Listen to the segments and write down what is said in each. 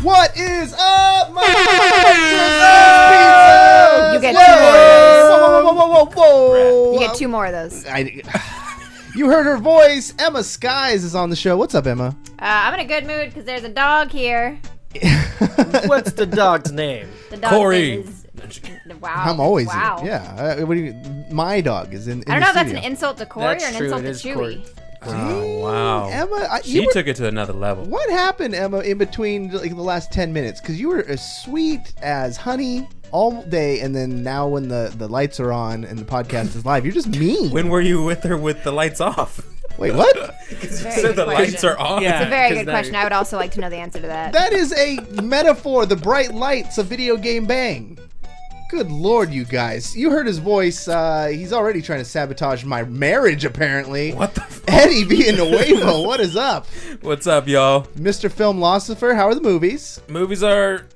What is up, my You get 2 more of those. Whoa. You get 2 more of those. You heard her voice. Emmaskies is on the show. What's up, Emma? I'm in a good mood because there's a dog here. What's the dog's name? The dog Corey. is... Wow. I'm always wow. Yeah. What do you? My dog is in. I don't know if that's an insult to Corey That's or an true, insult it to is Chewy. Corey. Oh, wow. Emma, She took it to another level. What happened, Emma, in between like the last 10 minutes? Because you were as sweet as honey all day, and then now when the lights are on and the podcast is live, you're just mean. When were you with her with the lights off? Wait, what? It's a You said the lights are on. Yeah. It's a very 'cause good now question. you're- I would also like to know the answer to that. That is a metaphor. The bright lights of video game bang. Good Lord, you guys. You heard his voice. He's already trying to sabotage my marriage, apparently. What the fuck? Eddie Villanueva, what is up? What's up, y'all? Mr. Filmlosopher, how are the movies? Movies are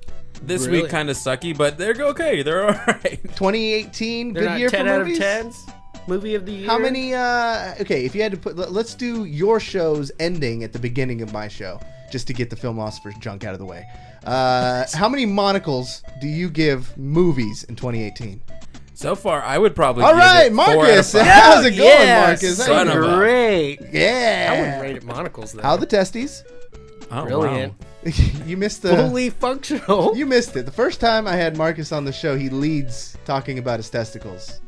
this Really? week kind of sucky, but they're okay. They're all right. 2018, They're good not year 10 for out movies? of 10s? Movie of the year? How many, okay, if you had to put, let's do your show's ending at the beginning of my show, just to get the Filmlosopher's junk out of the way. How many monocles do you give movies in 2018? So far, I would probably All give right, it 4 out of Marcus. 5. How's it going, Yes, Marcus? How son you of doing? a- Great. Yeah. I wouldn't rate it monocles, though. How are the testes? Oh, Brilliant. wow. You missed the... Fully functional. You missed it. The first time I had Marcus on the show, he leads talking about his testicles.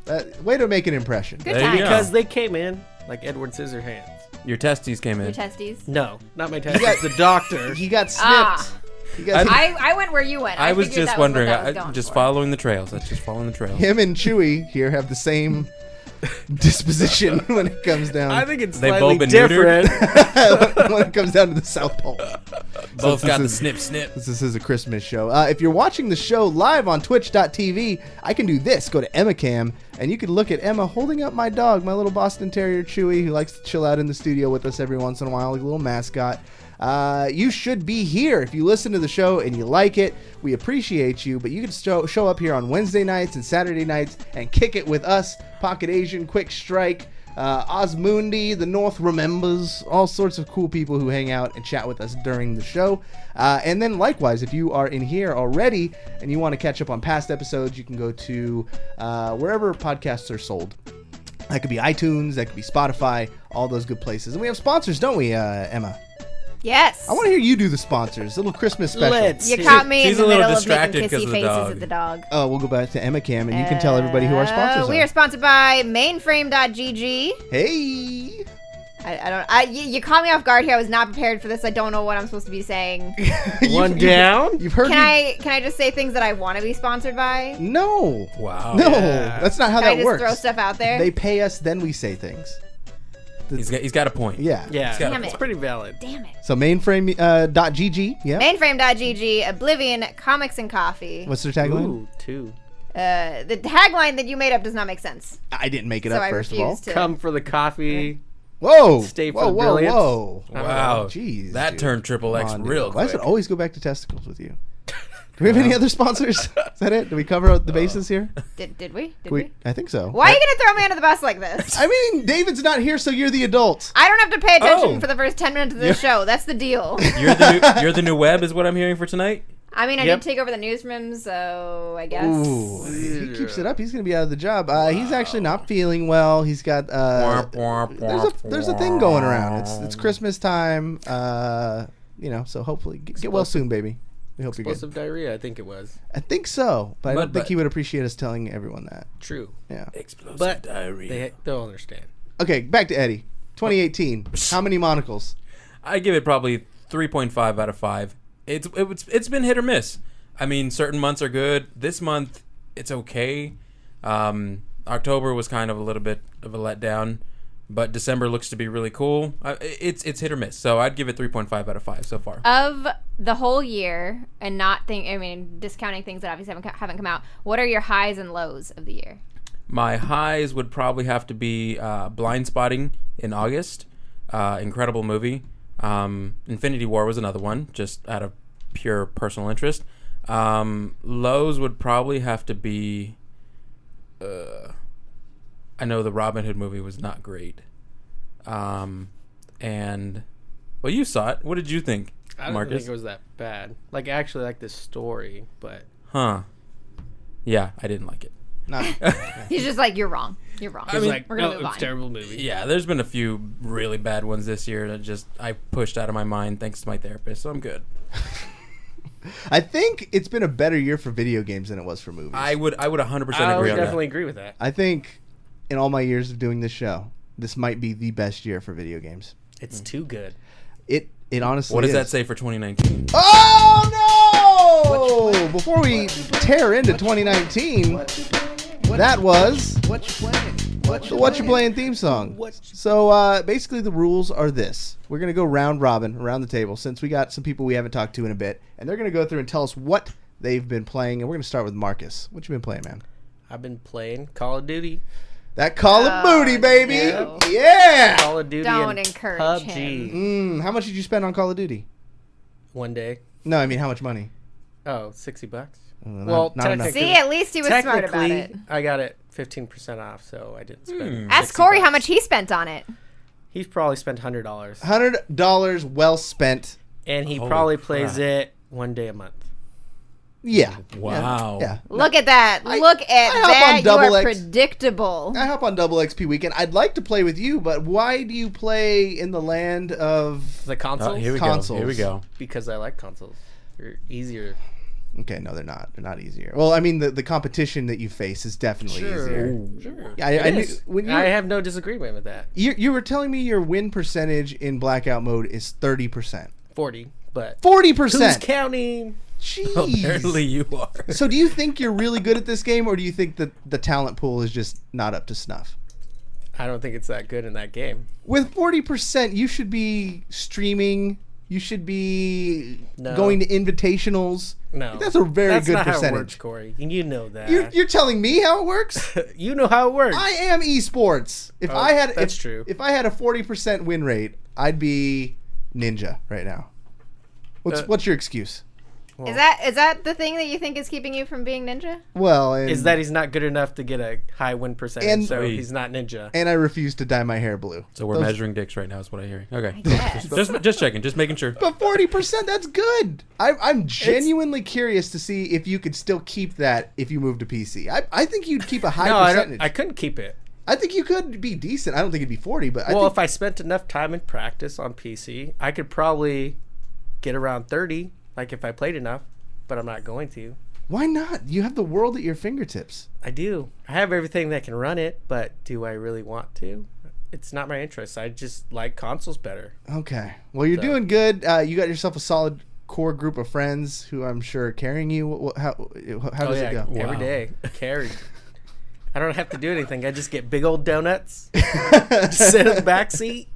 Way to make an impression. Good There you time. go. Because they came in like Edward Scissorhands. Your testes came Your in. testes. No, not my test. got- It's the doctor. He got snipped. Ah. He got I went where you went. I was figured just that was what wondering. that was I going just for. following the trails. That's just following the trails. Him and Chewy here have the same disposition when it comes down. I think it's They've slightly both been different. when it comes down to the South Pole. Both got the is- snip snip. This is a Christmas show. If you're watching the show live on twitch.tv, I can do this. Go to EmmaCam, and you can look at Emma holding up my dog, my little Boston Terrier Chewy, who likes to chill out in the studio with us every once in a while, like a little mascot. You should be here if you listen to the show and you like it. We appreciate you, but you can show up here on Wednesday nights and Saturday nights and kick it with us, Pocket Asian, Quick Strike, Osmundi, the North Remembers, all sorts of cool people who hang out and chat with us during the show. And then likewise, if you are in here already and you want to catch up on past episodes, you can go to wherever podcasts are sold. That could be iTunes, that could be Spotify, all those good places. And we have sponsors, don't we, Emma? Yes. I want to hear you do the sponsors. A little Christmas special. Let's. You caught me in She's the a little middle of making distracted 'cause kissy of the faces dog. at the dog. Oh, we'll go back to Emma Cam, and you can tell everybody who our sponsors We are. are sponsored by Mainframe.gg. Hey! You caught me off guard here. I was not prepared for this. I don't know what I'm supposed to be saying. One down? You've heard Can I just say things that I want to be sponsored by? No. Wow. No, Yeah. that's not how Can I that just works. throw stuff out there? They pay us, then we say things. He's got a point. Yeah. Yeah, Damn it's it. pretty valid. Damn it. So mainframe.gg. Yeah. Mainframe.gg, Oblivion, Comics and Coffee. What's their tagline? Ooh, 2. The tagline that you made up does not make sense. I didn't make it So up, I first of all. refuse to. Come for the coffee. Whoa. Stay for whoa, the whoa, brilliance. whoa. Wow. Jeez, that dude. turned triple X Come on, real dude. Why does it quick. always go back to testicles with you? Do we have any other sponsors? Is that it? Did we cover the bases here? Did we? Did we? I think so. Why are you going to throw me under the bus like this? I mean, David's not here, so you're the adult. I don't have to pay attention Oh. for the first 10 minutes of this show. That's the deal. You're the new Webb, is what I'm hearing for tonight. I mean, I Yep. did take over the newsroom, so I guess. Ooh, if he keeps it up, he's going to be out of the job. He's actually not feeling well. He's got there's a thing going around. It's Christmas time. So hopefully get well soon, baby. We hope you're good. Explosive diarrhea, I think it was. I think so, but I don't think But- he would appreciate us telling everyone that. True. Yeah. Explosive But diarrhea. they'll understand. Okay, back to Eddie. 2018. How many monocles? I give it probably 3.5 out of 5. It's been hit or miss. I mean, certain months are good. This month, it's okay. October was kind of a little bit of a letdown, but December looks to be really cool. It's hit or miss, so I'd give it 3.5 out of 5 so far. Of the whole year, and discounting things that obviously haven't come out, what are your highs and lows of the year? My highs would probably have to be Blind Spotting in August. Incredible movie. Infinity War was another one, just out of pure personal interest. Lows would probably have to be... I know the Robin Hood movie was not great. And Well, you saw it. What did you think, I don't Marcus? think it was that bad. Like, I actually like the story, but Huh. Yeah, I didn't like it. Not, He's just like, you're wrong. You're wrong. I was like, We're gonna no, move it was on. a terrible movie. Yeah, there's been a few really bad ones this year that I pushed out of my mind thanks to my therapist, so I'm good. I think it's been a better year for video games than it was for movies. I would 100% I agree would on definitely that. agree with that. I think in all my years of doing this show, this might be the best year for video games. It's too good. It honestly What does is. that say for 2019? Oh no! Before we tear into 2019, that was the Whattcha Playin theme song. So basically the rules are this. We're going to go round robin around the table since we got some people we haven't talked to in a bit. And they're going to go through and tell us what they've been playing. And we're going to start with Marcus. What you been playing, man? I've been playing Call of Duty. That Call of Booty, baby! no. Yeah! Call of Duty Don't and encourage PubG. How much did you spend on Call of Duty? One day. No, I mean how much money? Oh, $60. Not technically- enough. See, at least he was smart about technically, it. I got it 15% off, so I didn't spend. Ask Cory how much he spent on it. He's probably spent $100, $100 well spent. and he Holy probably crap. plays it one day a month. Yeah. Wow. Yeah. Look at that. Look at I hop on that. You double are X. predictable. I hop on double XP weekend. I'd like to play with you, but why do you play in the land of... The consoles, Oh, here we Consoles. go. Here we go. because I like consoles. They're easier. Okay, no, they're not. They're not easier. Well, I mean, the competition that you face is definitely easier. Sure. Yeah, It I knew, is. when I have no disagreement with that. you were telling me your win percentage in Blackout mode is 30%. 40, but 40%. who's counting? Jeez. Apparently you are. So do you think you're really good at this game, or do you think that the talent pool is just not up to snuff? I don't think it's that good in that game. With 40%, you should be streaming. You should be No. going to invitationals. No, That's a very That's good not percentage. How it works, Corey. You know that. You're telling me how it works? You know how it works. I am esports. If Oh, I had that's true. If I had a 40% win rate, I'd be ninja right now. What's your excuse? Is that the thing that you think is keeping you from being ninja? Well, Is that he's not good enough to get a high win percentage, And- so he's not ninja. and I refuse to dye my hair blue. So we're measuring dicks right now is what I hear. Okay. guess. Just checking. Just making sure. But 40%, that's good. I'm genuinely curious to see if you could still keep that if you move to PC. I think you'd keep a high No, percentage. I couldn't keep it. I think you could be decent. I don't think it'd be 40, but Well, I think if I spent enough time in practice on PC, I could probably get around 30, like if I played enough, but I'm not going to. why not? You have the world at your fingertips. I do. I have everything that can run it, but do I really want to? It's not my interest. I just like consoles better. Okay. Well, you're doing good. You got yourself a solid core group of friends who I'm sure are carrying you. How does it go? Every Wow. day. Carried. I don't have to do anything. I just get big old donuts, just sit in the back seat,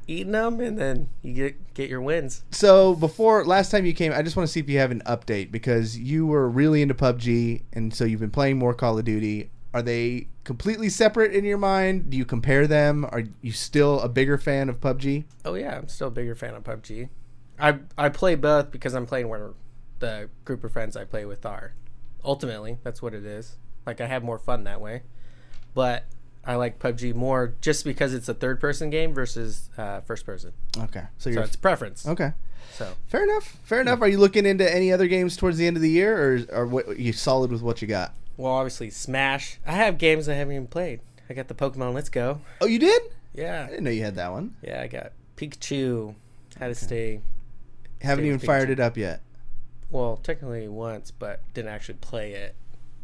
eating them, and then you get your wins. So before last time you came, I just want to see if you have an update because you were really into PubG, and so you've been playing more Call of Duty. Are they completely separate in your mind? Do you compare them? Are you still a bigger fan of PubG? Oh yeah, I'm still a bigger fan of PUBG. I play both because I'm playing where the group of friends I play with are. Ultimately, that's what it is. Like, I have more fun that way. But I like PUBG more just because it's a third-person game versus first-person. Okay, so So you're it's preference. okay. So Fair enough. Fair enough. Are you looking into any other games towards the end of the year, or what, are you solid with what you got? well, obviously Smash. I have games I haven't even played. I got the Pokemon Let's Go. Oh, you did? I Yeah, didn't know you had that one. yeah. I got Pikachu. Had to stay. Haven't Stay even with fired Pikachu. it up yet. Well, technically once, but didn't actually play it.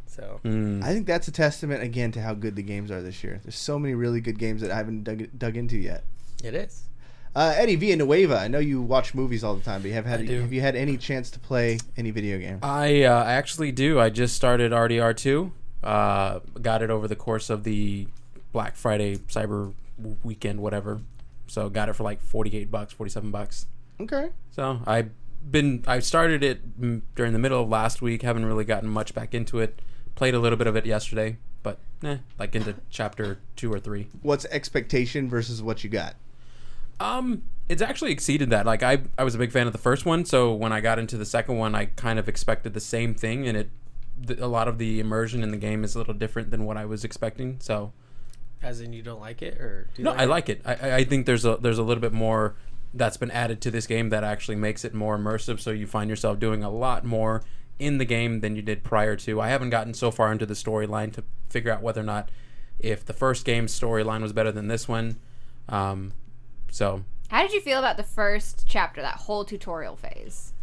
So I think that's a testament again to how good the games are this year. There's so many really good games that I haven't dug into yet. it is. Eddie Villanueva, I know you watch movies all the time, but I do. have you had any chance to play any video game? I actually do. I just started RDR2. Got it over the course of the Black Friday Cyber weekend, whatever. So got it for like $48, $47. Okay. So I started it during the middle of last week. Haven't really gotten much back into it. Played a little bit of it yesterday, but like into chapter 2 or 3. What's expectation versus what you got? It's actually exceeded that. Like I was a big fan of the first one, so when I got into the second one, I kind of expected the same thing, and a lot of the immersion in the game is a little different than what I was expecting. So, As in, you don't like it, or do you no, I like it. I think there's a little bit more that's been added to this game that actually makes it more immersive, so you find yourself doing a lot more in the game than you did prior to. I haven't gotten so far into the storyline to figure out whether or not if the first game's storyline was better than this one. So How did you feel about the first chapter, that whole tutorial phase?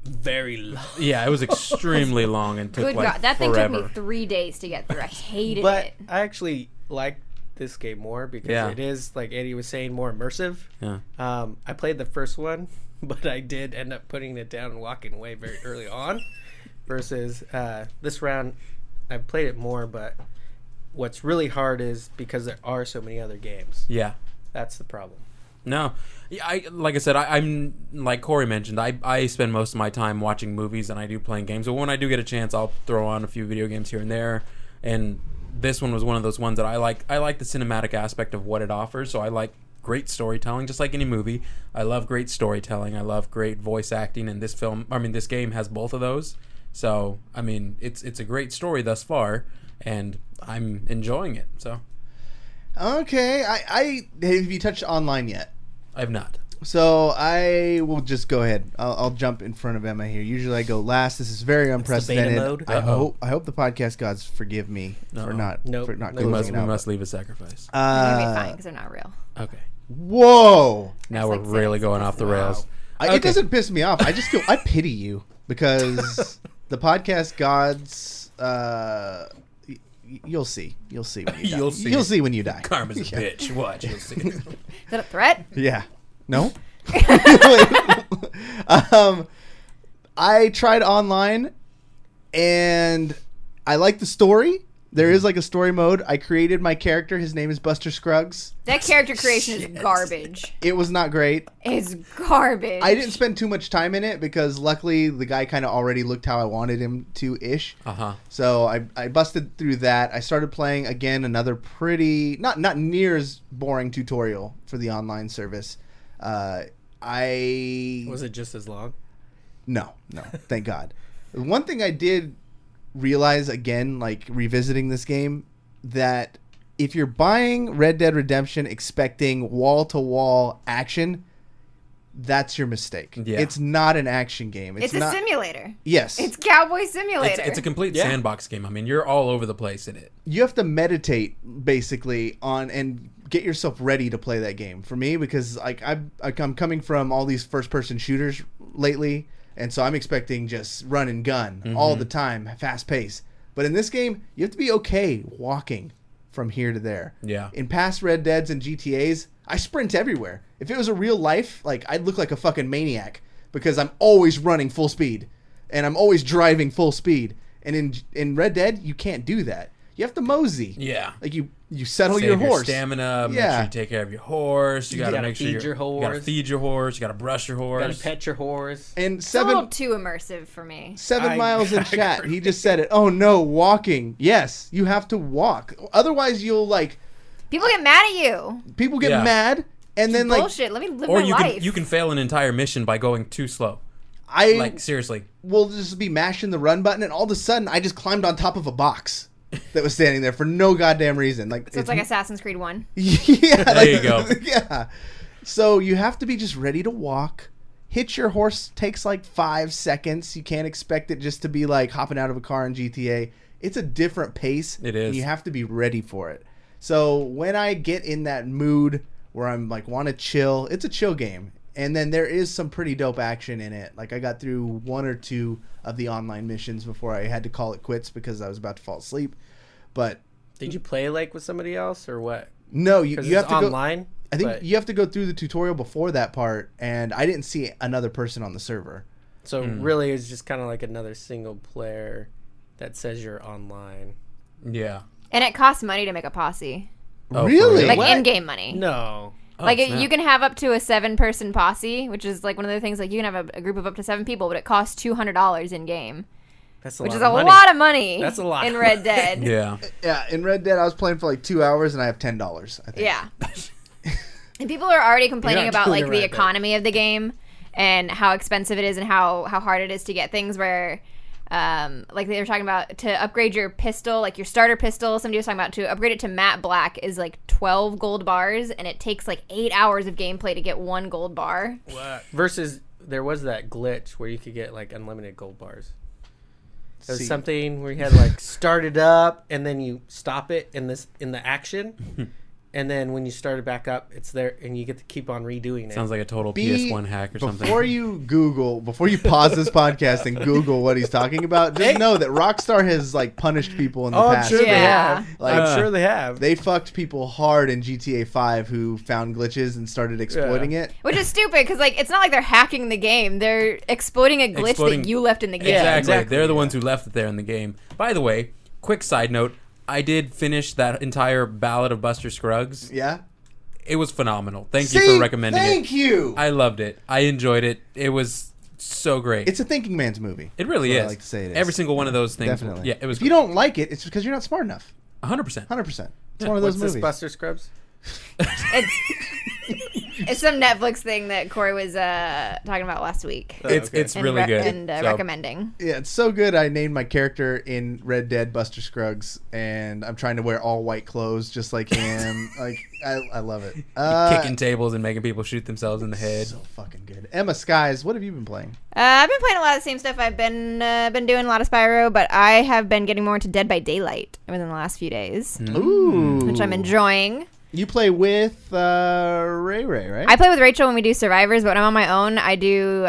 Very long. yeah, it was extremely long and took Good like God, that forever. thing took me 3 days to get through. I hated But it. I actually like this game more because it is, like Eddie was saying, more immersive. Yeah. I played the first one, but I did end up putting it down and walking away very early on. Versus this round, I've played it more, but what's really hard is because there are so many other games. Yeah. That's the problem. No, like I said, I'm like Cory mentioned. I spend most of my time watching movies than I do playing games. But when I do get a chance, I'll throw on a few video games here and there. And this one was one of those ones that I like. I like the cinematic aspect of what it offers. So I like great storytelling, just like any movie. I love great storytelling. I love great voice acting. And this game has both of those. So I mean, it's a great story thus far, and I'm enjoying it. So. Okay, have you touched online yet? I have not. So I will just go ahead. I'll jump in front of Emma here. Usually I go last. This is very unprecedented. beta mode? I hope the podcast gods forgive me for not Nope. closing We it We out. must leave a sacrifice. They're going to be fine because they're not real. Okay. Whoa! Now That's we're like really saying going off the rails. It doesn't piss me off. I just feel I pity you because the podcast gods. You'll see. You'll see when you die. You'll see. You'll see when you die. Karma's a bitch. Watch. You'll see. Is that a threat? Yeah. No? I tried online and I like the story. There is like a story mode. I created my character. His name is Buster Scruggs. That character creation is garbage. It was not great. It's garbage. I didn't spend too much time in it because luckily the guy kind of already looked how I wanted him to-ish. Uh-huh. So I busted through that. I started playing again another pretty not near as boring tutorial for the online service. Was it just as long? No, thank God. One thing I did realize again, like revisiting this game, that if you're buying Red Dead Redemption expecting wall-to-wall action, that's your mistake. Yeah. It's not an action game. It's not, a simulator. Yes. It's Cowboy Simulator. It's a complete sandbox game. I mean, you're all over the place in it. You have to meditate basically on and get yourself ready to play that game. For me, because like I'm coming from all these first-person shooters lately, and so I'm expecting just run and gun all the time, fast pace. But in this game, you have to be okay walking from here to there. Yeah. In past Red Deads and GTAs, I sprint everywhere. If it was a real life, like I'd look like a fucking maniac because I'm always running full speed and I'm always driving full speed. And in Red Dead, you can't do that. You have to mosey. Yeah. Like you settle Save your horse. Stamina. Make Yeah. sure you take care of your horse. You gotta make sure feed your You gotta horse. feed your horse. You gotta brush your horse. Gotta pet your horse. And It's a little too immersive for me. 7 miles in I chat. agree. He just said it. Oh no, walking. Yes, you have to walk. Otherwise, you'll like People get mad at you. people get Yeah. mad, and then like Bullshit. Let me live Or my you life. can fail an entire mission by going too slow. I Like seriously. will just be mashing the run button, and all of a sudden, I just climbed on top of a box that was standing there for no goddamn reason. Like So it's like Assassin's Creed 1. yeah, There you go. Yeah. So you have to be just ready to walk. Hitch your horse takes like 5 seconds. You can't expect it just to be like hopping out of a car in GTA. It's a different pace. It is. And you have to be ready for it. So when I get in that mood where I'm like want to chill, it's a chill game. And then there is some pretty dope action in it. Like I got through 1 or 2 of the online missions before I had to call it quits because I was about to fall asleep. But Did you play like with somebody else or what? no, you Because have it's to go online. I think but- you have to go through the tutorial before that part, and I didn't see another person on the server. So really, it's just kind of like another single player that says you're online. Yeah. And it costs money to make a posse. Oh, for Really? real? Like What? in-game money. No. Like snap. you can have up to a 7-person posse, which is like one of the things. Like you can have a group of up to 7 people, but it costs $200 in game, That's a which lot is of a money. lot of money. That's a lot in of Red money. Dead. Yeah. Yeah, in Red Dead, I was playing for like 2 hours, and I have $10. I think. Yeah. And people are already complaining not about doing like it the right, but- economy of the game and how expensive it is and how hard it is to get things. Where Like they were talking about to upgrade your pistol, like your starter pistol. Somebody was talking about to upgrade it to matte black is like 12 gold bars, and it takes like 8 hours of gameplay to get 1 gold bar. What? Versus there was that glitch where you could get like unlimited gold bars. There's something where you had like start it up and then you stop it in the action. And then when you start it back up, it's there, and you get to keep on redoing it. Sounds like a total PS1 hack or something. Before you pause this podcast and Google what he's talking about, just know that Rockstar has like punished people in the past. I'm sure they Yeah. have. Like, I'm sure they have. They fucked people hard in GTA 5 who found glitches and started exploiting it. Which is stupid because like it's not like they're hacking the game; they're exploiting a glitch that you left in the game. Exactly. Exactly. They're the ones who left it there in the game. By the way, quick side note: I did finish that entire Ballad of Buster Scruggs. Yeah. It was phenomenal. Thank you for recommending it. Thank you. I loved it. I enjoyed it. It was so great. It's a thinking man's movie. It really That's is. what I like to say it is. Every single one of those things. Definitely. Yeah, it was. If you don't like it, it's because you're not smart enough. 100%. 100%. It's one of those What's this, movies. Buster Scrubs? It's some Netflix thing that Corey was talking about last week. It's really good. And So, recommending. Yeah, it's so good. I named my character in Red Dead Buster Scruggs, and I'm trying to wear all white clothes just like him. Like I love it. kicking tables and making people shoot themselves in the head. So fucking good. Emmaskies, what have you been playing? I've been playing a lot of the same stuff. I've been doing a lot of Spyro, but I have been getting more into Dead by Daylight within the last few days, Ooh. which I'm enjoying. You play with Ray, right? I play with Rachel when we do Survivors, but when I'm on my own, I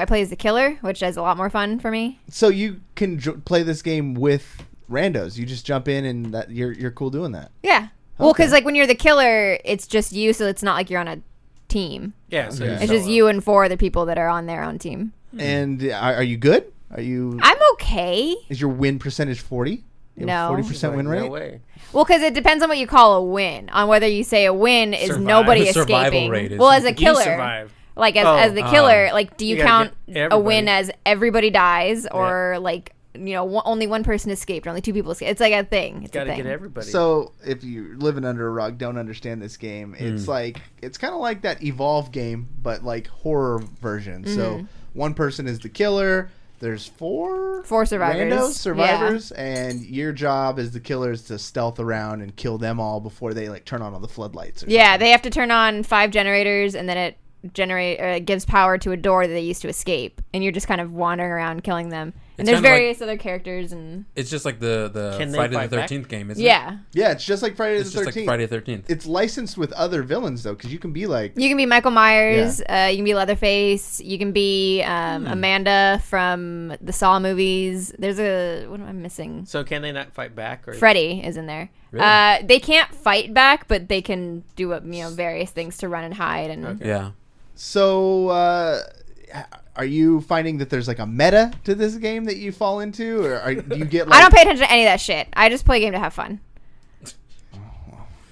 play as the killer, which is a lot more fun for me. So you can play this game with randos. You just jump in, and you're cool doing that. Yeah. Well, Okay. because like when you're the killer, it's just you, so it's not like you're on a team. Yeah. So Okay. It's just you and 4 other people that are on their own team. And are you good? Are you? I'm okay. Is your win percentage 40? You have a No. 40% win rate. No way. Well, because it depends on what you call a win. On whether you say a win is Survive. nobody The survival escaping. rate is- Well, as a You killer, survive. like as the killer, like do you You gotta count get a win everybody. as everybody dies or like only one person escaped or only 2 people escaped? It's like a thing. It's Got a to thing. get everybody. So if you're living under a rug, don't understand this game. It's like it's kind of like that Evolve game, but like horror version. So one person is the killer. There's 4 survivors. randos, survivors, and your job as the killer is to stealth around and kill them all before they like turn on all the floodlights. Or Yeah, something. they have to turn on 5 generators, and then it gives power to a door that they used to escape, and you're just kind of wandering around killing them. And It's there's kinda like- various other characters, and It's just like the Can they Friday the fight back? 13th game, isn't it? yeah, Yeah, it's just like Friday It's the just 13th. like Friday the 13th. It's licensed with other villains though, because you can be like you can be Michael Myers, you can be Leatherface, you can be Amanda from the Saw movies. There's what am I missing? So can they not fight back? Or Freddy is in there. Really? They can't fight back, but they can do various things to run and hide. And Yeah. So, are you finding that there's like a meta to this game that you fall into, or do you get like? I don't pay attention to any of that shit. I just play a game to have fun.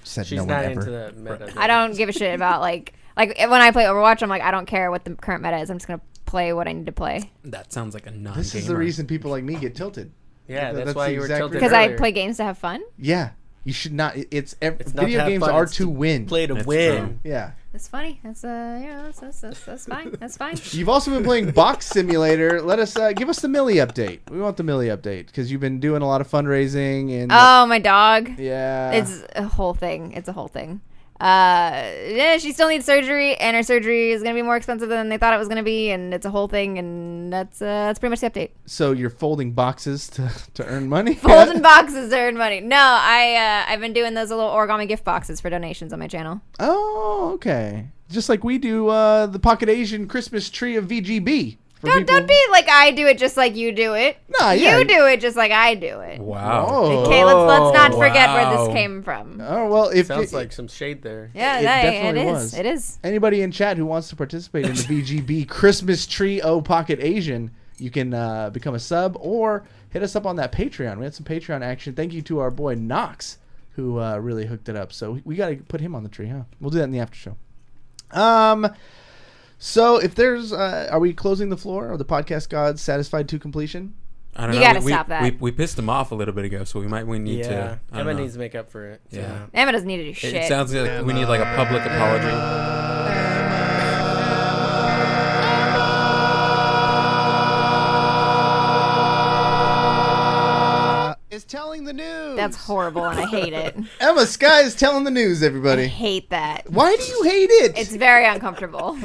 Said she's no one not ever. into the meta. I don't give a shit about like when I play Overwatch, I'm like, I don't care what the current meta is. I'm just gonna play what I need to play That sounds like a non-gamer. This is the reason people like me get tilted. Yeah, That's that's why the you were exact tilted because I earlier. play games to have fun. Yeah, you should not. It's not Video to have games fun, are it's to win. Play to That's win. true. Yeah. That's funny. That's that's fine. That's fine. You've also been playing Box Simulator. Let us give us the Millie update. We want the Millie update because you've been doing a lot of fundraising and Oh, my dog. yeah. It's a whole thing. It's a whole thing. Yeah, she still needs surgery, and her surgery is gonna be more expensive than they thought it was gonna be, and it's a whole thing, and that's pretty much the update. So you're folding boxes to earn money. Folding boxes to earn money. No, I've been doing those little origami gift boxes for donations on my channel. Oh, okay. Just like we do the Pocket Asian Christmas tree of VGB. for Don't people- be like I do it just like you do it. Nah, yeah. You do it just like I do it. Wow. Oh. Okay, let's not forget where Wow. this came from. Oh well, if Sounds you- like some shade there. Yeah, It definitely it is. was. It is. anybody in chat who wants to participate in the VGB Christmas Tree O Pocket Asian, you can become a sub or hit us up on that Patreon. We had some Patreon action. Thank you to our boy Knox, who really hooked it up. So we got to put him on the tree, huh? We'll do that in the after show. So if there's, are we closing the floor? Are the podcast gods satisfied to completion? I don't You know. gotta we, stop that. We pissed him off a little bit ago, so we need Yeah, to. I don't Emma know. needs to make up for it. Yeah. Emma doesn't need to do shit. It sounds like we need like a public apology. That's horrible, and I hate it. Emmaskies telling the news, I everybody. hate that. Why do you hate it? It's very uncomfortable.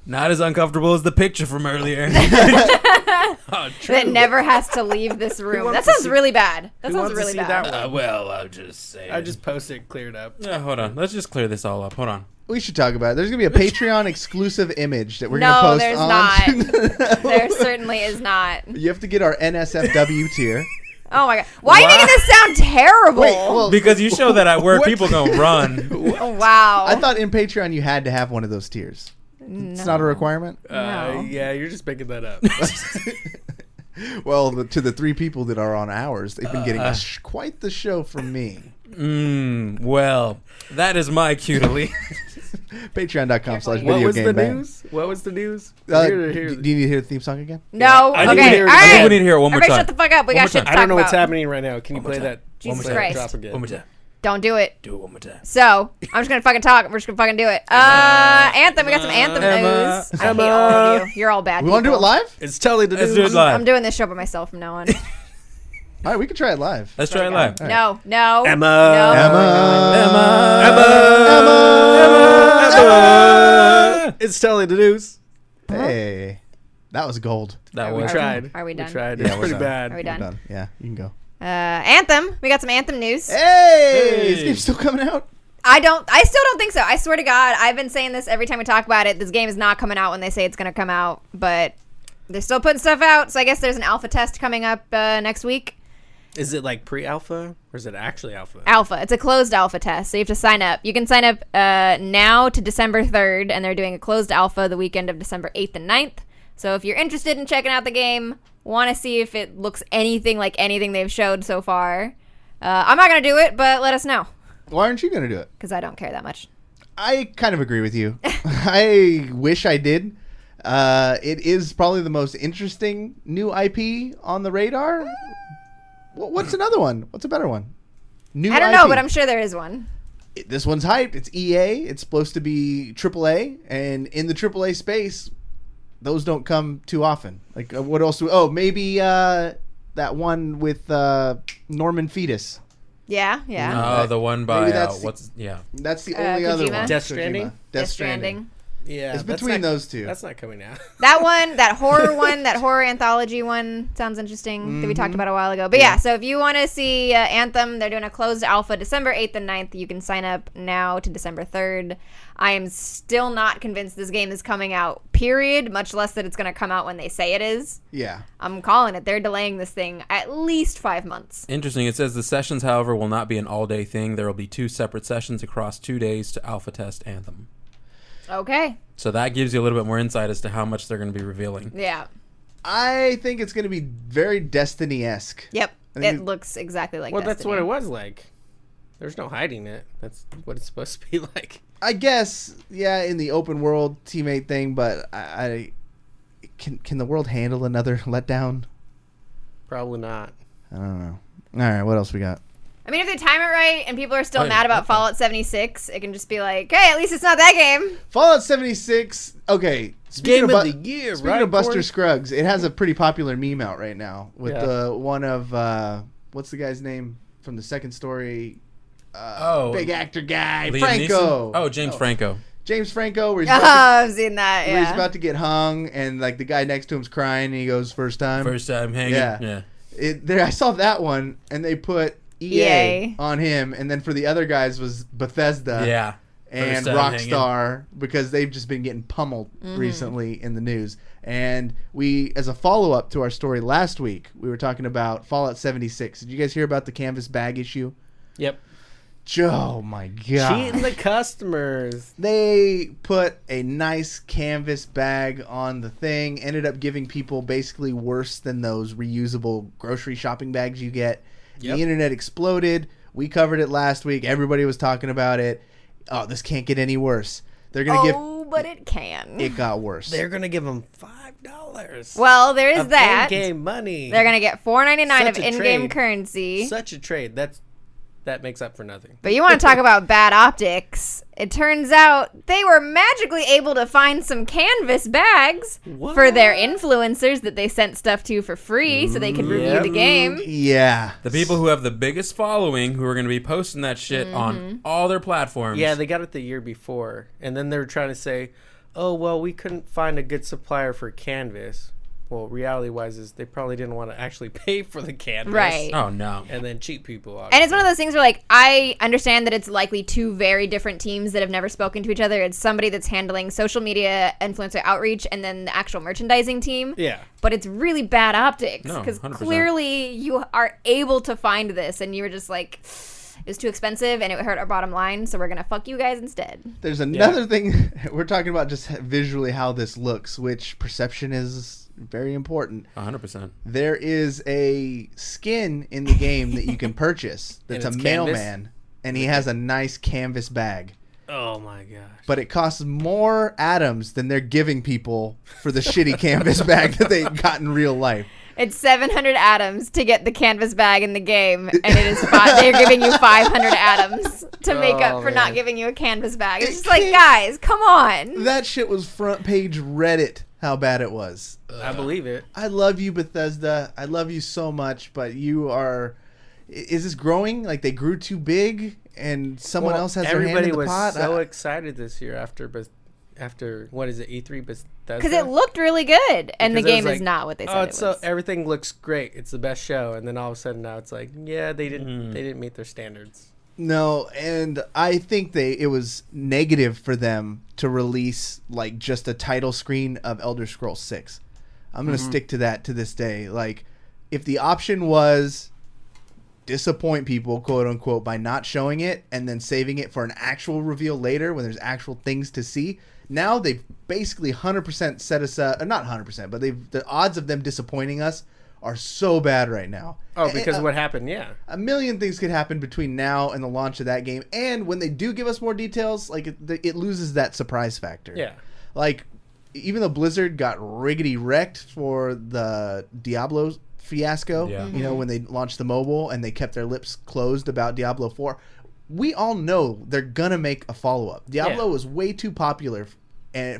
Not as uncomfortable as the picture from earlier. Oh, true. That never has to leave this room. That wants to sounds see- really bad. That who sounds wants to really see bad. that one? Well, I'll just say. I just posted it, cleared up. Yeah, hold on. Let's just clear this all up. Hold on. We should talk about it. There's going to be a Patreon exclusive image that we're going to No, post there's on. not. There certainly is not. You have to get our NSFW tier. Oh my god. Why are you making this sound terrible? Wait, well, Because you show that at work, What? people gonna run. Oh, wow. I thought in Patreon you had to have one of those tiers. It's not a requirement? No. Yeah, you're just making that up. Well, to the 3 people that are on ours, they've been getting quite the show from me. Well, that is my cue to leave. Patreon.com/video What was game the bang. news? What was the news? Do Here- you need to hear the theme song again? No. I think Okay. we hear- All I right. think we need to hear it one more Everybody time. shut the fuck up. We One got more shit to time. talk I don't know about. what's happening right now. Can you One more play time. that? Jesus play that Christ. drop again? One more time. Don't do it. Do it one more time. So, I'm just going to fucking talk. We're just going to fucking do it. Anthem. We got some Anthem Emma. news. I hate all of you. You're all bad We want to do it people. live? It's telling the Let's news. do it live. I'm doing this show by myself from now on. All right, we can try it live. Let's try it live. No. No. Emma. No. Emma. It's telling the news. Hey, that was gold. That We was tried. Are we done? We tried. Yeah, It's we're pretty done. bad. Are we We're done? Yeah, you can go. Anthem. We got some Anthem news. Hey, is this game still coming out? I still don't think so. I swear to God, I've been saying this every time we talk about it. This game is not coming out when they say it's going to come out, but they're still putting stuff out. So I guess there's an alpha test coming up next week. Is it like pre-alpha or is it actually alpha? Alpha. It's a closed alpha test, so you have to sign up. You can sign up now to December 3rd, and they're doing a closed alpha the weekend of December 8th and 9th. So if you're interested in checking out the game, want to see if it looks anything like anything they've showed so far, I'm not going to do it, but let us know, Why aren't you going to do it? because I don't care that much. I kind of agree with you. I wish I did. It is probably the most interesting new IP on the radar. What's another one? What's a better one? New I don't know, IP. but I'm sure there is one. This one's hyped. It's EA. It's supposed to be AAA, and in the AAA space, those don't come too often. Like what else? Maybe that one with Norman Fetus. Yeah. Oh, the one by Maybe that's That's the only other Kojima? one. Death Stranding? Death Stranding. Yeah, It's that's between not- those two. That's not coming out. That one, that horror one, that horror anthology one sounds interesting that we talked about a while ago. But yeah, so if you want to see Anthem, they're doing a closed alpha December 8th and 9th. You can sign up now to December 3rd. I am still not convinced this game is coming out, period, much less that it's going to come out when they say it is. Yeah. I'm calling it. They're delaying this thing at least 5 months. Interesting. It says the sessions, however, will not be an all-day thing. There will be 2 separate sessions across 2 days to alpha test Anthem. Okay. So that gives you a little bit more insight as to how much they're going to be revealing. Yeah. I think it's going to be very Destiny-esque. Yep. I think It looks exactly like Well, Destiny. that's what it was like. There's no hiding it. That's what it's supposed to be like. I guess, yeah, in the open world teammate thing, but I can the world handle another letdown? Probably not. I don't know. All right, what else we got? I mean, if they time it right and people are still Oh, yeah. mad about Fallout 76, it can just be like, hey, at least it's not that game. Fallout 76. Okay, Game of the year, speaking right, of Buster Corey? Scruggs, it has a pretty popular meme out right now with Yeah. one of what's the guy's name from the second story? Big actor guy, Liam Franco. Neeson? Oh, James Franco. James Franco, where he's Oh, about to, I've seen that, where he's yeah. about to get hung, and like the guy next to him's crying, and he goes, "First time." First time hanging. Yeah. I saw that one, and they put EA EA. on him, and then for the other guys was Bethesda Yeah. and First time Rockstar because they've just been getting pummeled recently in the news. And we, as a follow-up to our story last week, we were talking about Fallout 76. Did you guys hear about the canvas bag issue? Yep. Oh my god. Cheating the customers. They put a nice canvas bag on the thing, ended up giving people basically worse than those reusable grocery shopping bags you get. Yep. The internet exploded. We covered it last week. Everybody was talking about it. Oh, this can't get any worse. They're going to But it can. it got worse. They're gonna give them $5. Well, there is of that. in-game money. They're going to get $4.99 of Such a in-game trade. currency. Such a trade. That makes up for nothing. But you want to talk about bad optics. It turns out they were magically able to find some canvas bags for their influencers that they sent stuff to for free so they could review the game. Yeah. The people who have the biggest following who are going to be posting that shit on all their platforms. Yeah, they got it the year before. And then they were trying to say, oh, well, we couldn't find a good supplier for canvas. Well, reality-wise is they probably didn't want to actually pay for the canvas. Right. Oh, no. And then cheat people, obviously. And it's one of those things where, like, I understand that it's likely two very different teams that have never spoken to each other. It's somebody that's handling social media influencer outreach and then the actual merchandising team. Yeah. But it's really bad optics No, because 100%. clearly you are able to find this and you were just like, it was too expensive and it hurt our bottom line, so we're going to fuck you guys instead. There's another thing. We're talking about just visually how this looks, which perception is very important. 100%. There is a skin in the game that you can purchase that's a And it's mailman, and he has a nice canvas bag. Oh, my gosh. But it costs more atoms than they're giving people for the shitty canvas bag that they got in real life. It's 700 atoms to get the canvas bag in the game, and it is they're giving you 500 atoms to make up for not giving you a canvas bag. It's just like, guys, come on. That shit was front page Reddit, how bad it was. I believe it. I love you, Bethesda. I love you so much, but you are... Is this growing? Like they grew too big and someone else has their hand in the pot? Everybody was so excited this year after what is it, E3 Bethesda? Because it looked really good, and Because the it game was is like, not what they said it was. So everything looks great. It's the best show, and then all of a sudden now it's like, yeah, they didn't meet their standards. No, and I think it was negative for them to release like just a title screen of Elder Scrolls 6. I'm going to stick to that to this day. Like, if the option was disappoint people, quote unquote, by not showing it and then saving it for an actual reveal later when there's actual things to see, now they've basically 100% set us up, not 100%, but the odds of them disappointing us are so bad right now. Oh, because what happened? Yeah. A million things could happen between now and the launch of that game. And when they do give us more details, like it loses that surprise factor. Yeah. Like, even though Blizzard got riggedy wrecked for the Diablo fiasco, you know, when they launched the mobile and they kept their lips closed about Diablo 4, we all know they're going to make a follow-up. Diablo was way too popular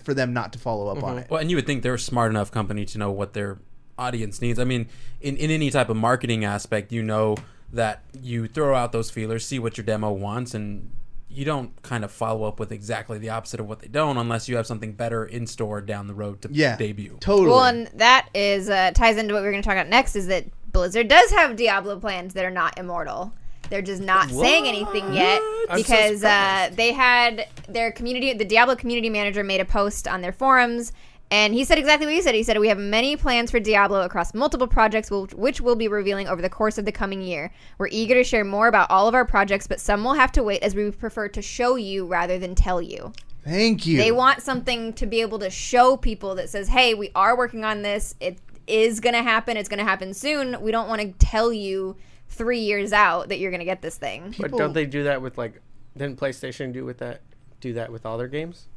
for them not to follow up on it. Well, and you would think they're a smart enough company to know what their audience needs. I mean, in any type of marketing aspect, you know that you throw out those feelers, see what your demo wants, and you don't kind of follow up with exactly the opposite of what they don't unless you have something better in store down the road to debut. Totally. Well, and that is ties into what we're going to talk about next, is that Blizzard does have Diablo plans that are not Immortal. They're just not saying anything yet because they had their community, the Diablo community manager made a post on their forums, and he said exactly what you said. He said, we have many plans for Diablo across multiple projects, which we'll be revealing over the course of the coming year. We're eager to share more about all of our projects, but some will have to wait as we prefer to show you rather than tell you. Thank you. They want something to be able to show people that says, hey, we are working on this. It is going to happen. It's going to happen soon. We don't want to tell you 3 years out that you're going to get this thing. But don't they do that with, like, didn't PlayStation do that with all their games?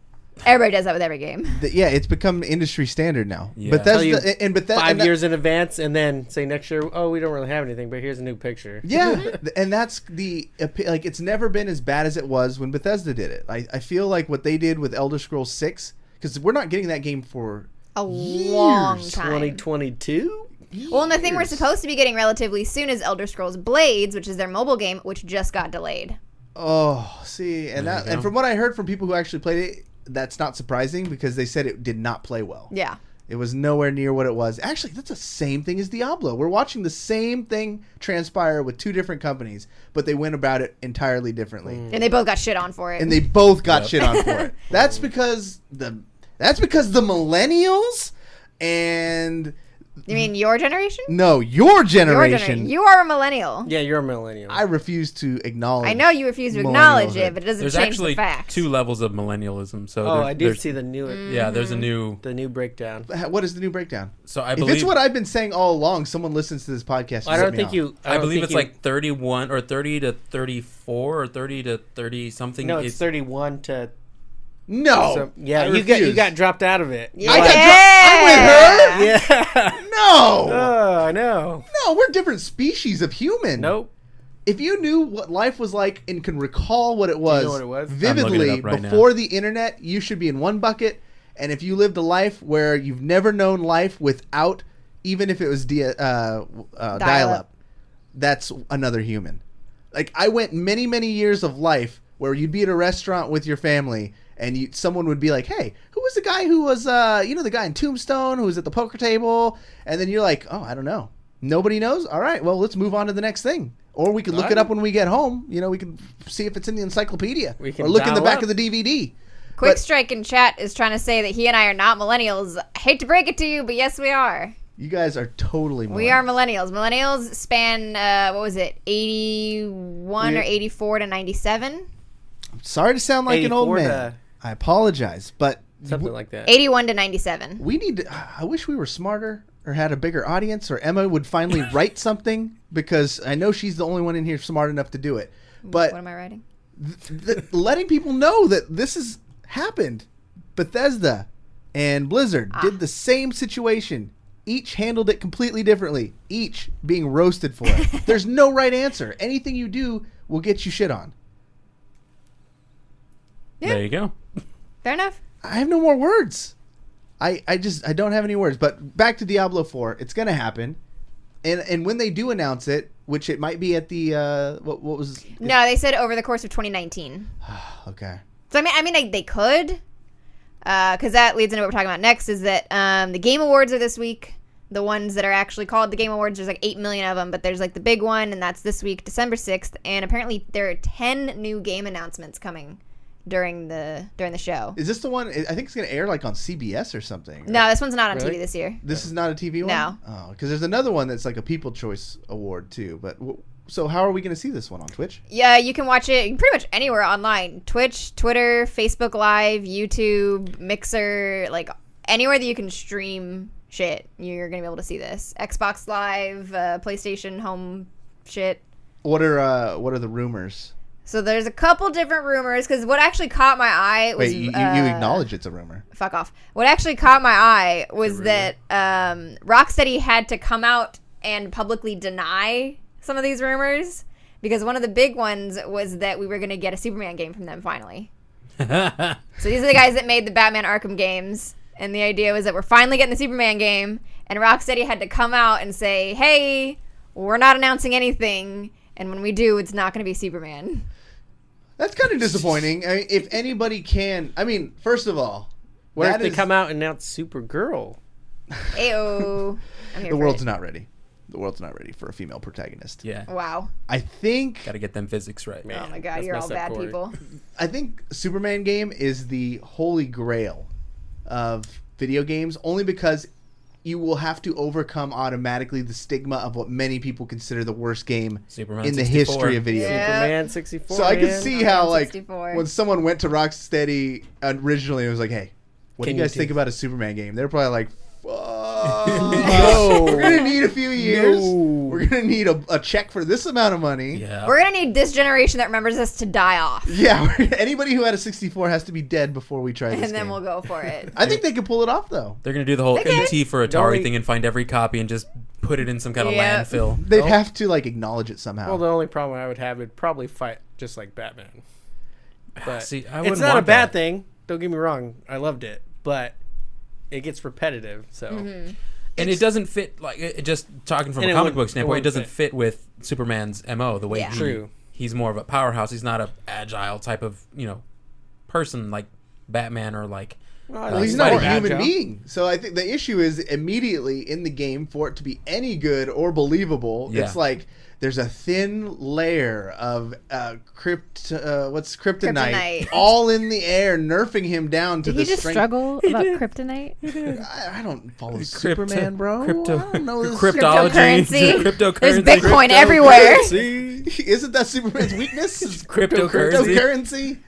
Everybody does that with every game. Yeah, it's become industry standard now. Yeah. Bethesda, and Bethesda 5 years in advance, and then say next year, oh, we don't really have anything, but here's a new picture. Yeah, and that's like, it's never been as bad as it was when Bethesda did it. I feel like what they did with Elder Scrolls 6, because we're not getting that game for a long time. 2022? Well, and the thing we're supposed to be getting relatively soon is Elder Scrolls Blades, which is their mobile game, which just got delayed. Oh, see, and from what I heard from people who actually played it, that's not surprising because they said it did not play well. Yeah. It was nowhere near what it was. Actually, that's the same thing as Diablo. We're watching the same thing transpire with two different companies, but they went about it entirely differently. And they both got shit on for it. And they both got shit on for it. That's because the millennials and... You mean your generation? No, your generation. You are a millennial. Yeah, you're a millennial. I refuse to acknowledge. I know you refuse to acknowledge it, but it doesn't There's change actually the facts. 2 levels of millennialism. So I did see the new. Yeah, there's a new breakdown. What is the new breakdown? So I if believe it's what I've been saying all along, someone listens to this podcast. I believe it's like 31 or 30 to 34 or 30 to 30 something. No, it's 31 to. No. So, yeah, you got dropped out of it. Yeah. I'm with her. Yeah. No. Oh, I know. No, we're different species of human. Nope. If you knew what life was like and can recall what it was, know what it was? I'm looking vividly it up right before the internet, you should be in one bucket. And if you lived a life where you've never known life without, even if it was dial-up, that's another human. Like, I went many, many years of life where you'd be at a restaurant with your family and someone would be like, hey, who was the guy who was, the guy in Tombstone who was at the poker table? And then you're like, oh, I don't know. Nobody knows? All right, well, let's move on to the next thing. Or we could look it up when we get home. We can see if it's in the encyclopedia. Or look in the back of the DVD. Quick Strike in chat is trying to say that he and I are not millennials. I hate to break it to you, but yes, we are. You guys are totally millennials. We are millennials. Millennials span, 81 or 84 to 97? I'm sorry to sound like an old man. I apologize, but... Something like that. 81 to 97. We need to... I wish we were smarter or had a bigger audience, or Emma would finally write something, because I know she's the only one in here smart enough to do it. But what am I writing? Letting people know that this has happened. Bethesda and Blizzard did the same situation. Each handled it completely differently. Each being roasted for it. There's no right answer. Anything you do will get you shit on. Yeah. There you go. Fair enough. I have no more words. I don't have any words. But back to Diablo 4. It's going to happen. And when they do announce it, which it might be at the what was? No, they said over the course of 2019. Okay. So I mean, they could, because that leads into what we're talking about next. Is that the Game Awards are this week? The ones that are actually called the Game Awards. There's like 8 million of them, but there's like the big one, and that's this week, December 6th. And apparently there are 10 new game announcements coming during the show. Is this the one? I think it's going to air like on CBS or something. Right? No, this one's not on TV this year. This is not a TV one? No. Oh, because there's another one that's like a People Choice Award too. But so how are we going to see this one on Twitch? Yeah, you can watch it pretty much anywhere online. Twitch, Twitter, Facebook Live, YouTube, Mixer, like anywhere that you can stream shit, you're going to be able to see this. Xbox Live, PlayStation Home shit. What are the rumors? So there's a couple different rumors, because what actually caught my eye was... Wait, you acknowledge it's a rumor. Fuck off. What actually caught my eye was that Rocksteady had to come out and publicly deny some of these rumors, because one of the big ones was that we were going to get a Superman game from them finally. So these are the guys that made the Batman Arkham games, and the idea was that we're finally getting the Superman game, and Rocksteady had to come out and say, hey, we're not announcing anything, and when we do, it's not going to be Superman. That's kind of disappointing. I mean, if anybody can... I mean, first of all... What if they come out and announce Supergirl? Ayo. The world's not ready. The world's not ready for a female protagonist. Yeah. Wow. I think... Got to get them physics right. Man, oh my god, you're all bad people. I think Superman game is the holy grail of video games, only because you will have to overcome automatically the stigma of what many people consider the worst game Superman in the 64. history of video games. Superman 64. So I could see how, like, 64. when someone went to Rocksteady originally, it was like, hey, what do Can you guys you think do- about a Superman game? They're probably like, no. We're going to need a few years. No. We're going to need a check for this amount of money. Yeah. We're going to need this generation that remembers us to die off. Yeah, anybody who had a 64 has to be dead before we try this And then game. we'll go for it. I think they can pull it off, though. They're going to do the whole Okay. ET for Don't Atari we- thing and find every copy and just put it in some kind of Yeah. landfill. They'd have to, like, acknowledge it somehow. Well, the only problem I would have would probably fight just like Batman. But See, I it's wouldn't not a want bad that. thing. Don't get me wrong. I loved it, but it gets repetitive. So And it doesn't fit, like, it just talking from And a it comic wouldn't- book it standpoint, it wouldn't doesn't fit. fit with Superman's MO, the way Yeah. True. he's more of a powerhouse. He's not a agile type of, person like Batman or like... Well, he's not a Spider-Man. human being. So I think the issue is immediately in the game, for it to be any good or believable, Yeah. it's like there's a thin layer of kryptonite all in the air, nerfing him down to Did the he just strength. struggle about kryptonite? I don't follow Superman, bro. I don't know this. Cryptology. Cryptocurrency. There's Cryptocurrency. Bitcoin everywhere. Isn't that Superman's weakness? Cryptocurrency. Cryptocurrency.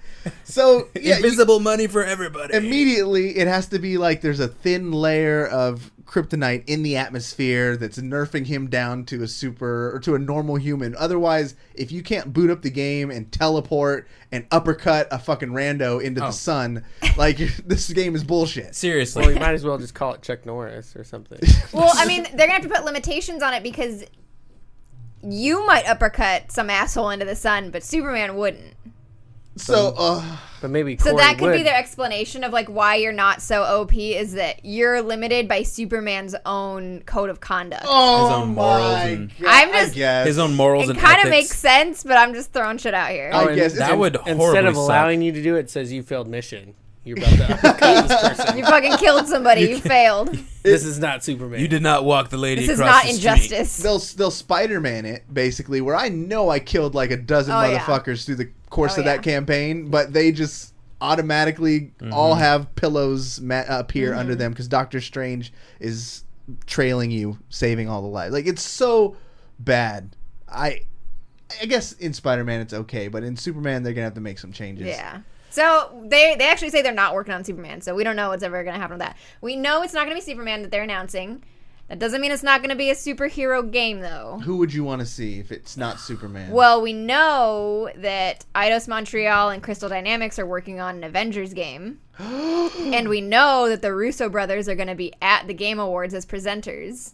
So yeah, Invisible money for everybody. immediately it has to be like there's a thin layer of kryptonite in the atmosphere that's nerfing him down to a normal human. Otherwise, if you can't boot up the game and teleport and uppercut a fucking rando into the sun, like this game is bullshit. Seriously. well, you might as well just call it Chuck Norris or something. Well, I mean, they're going to have to put limitations on it, because you might uppercut some asshole into the sun, but Superman wouldn't. So, But maybe So Cory that could would. be their explanation of like why you're not so OP is that you're limited by Superman's own code of conduct. His own morals my and- God, I'm just- I guess. His own morals It and kind of ethics. makes sense, but I'm just throwing shit out here. I and guess that would Instead horribly of allowing suck. you to do it, it says you failed mission. You're about to uppercut this person. You fucking killed somebody. You failed. This is not Superman. You did not walk the lady This is across not the injustice. They'll Spider-Man it, basically, where I know I killed like a dozen Oh, yeah. motherfuckers through the course Oh, of that yeah. campaign, but they just automatically all have pillows appear under them because Doctor Strange is trailing you, saving all the lives. Like, it's so bad. I guess in Spider-Man it's okay, but in Superman they're going to have to make some changes. Yeah. So they actually say they're not working on Superman, so we don't know what's ever going to happen with that. We know it's not going to be Superman that they're announcing. That doesn't mean it's not going to be a superhero game, though. Who would you want to see if it's not Superman? Well, we know that Eidos Montreal and Crystal Dynamics are working on an Avengers game. And we know that the Russo brothers are going to be at the Game Awards as presenters.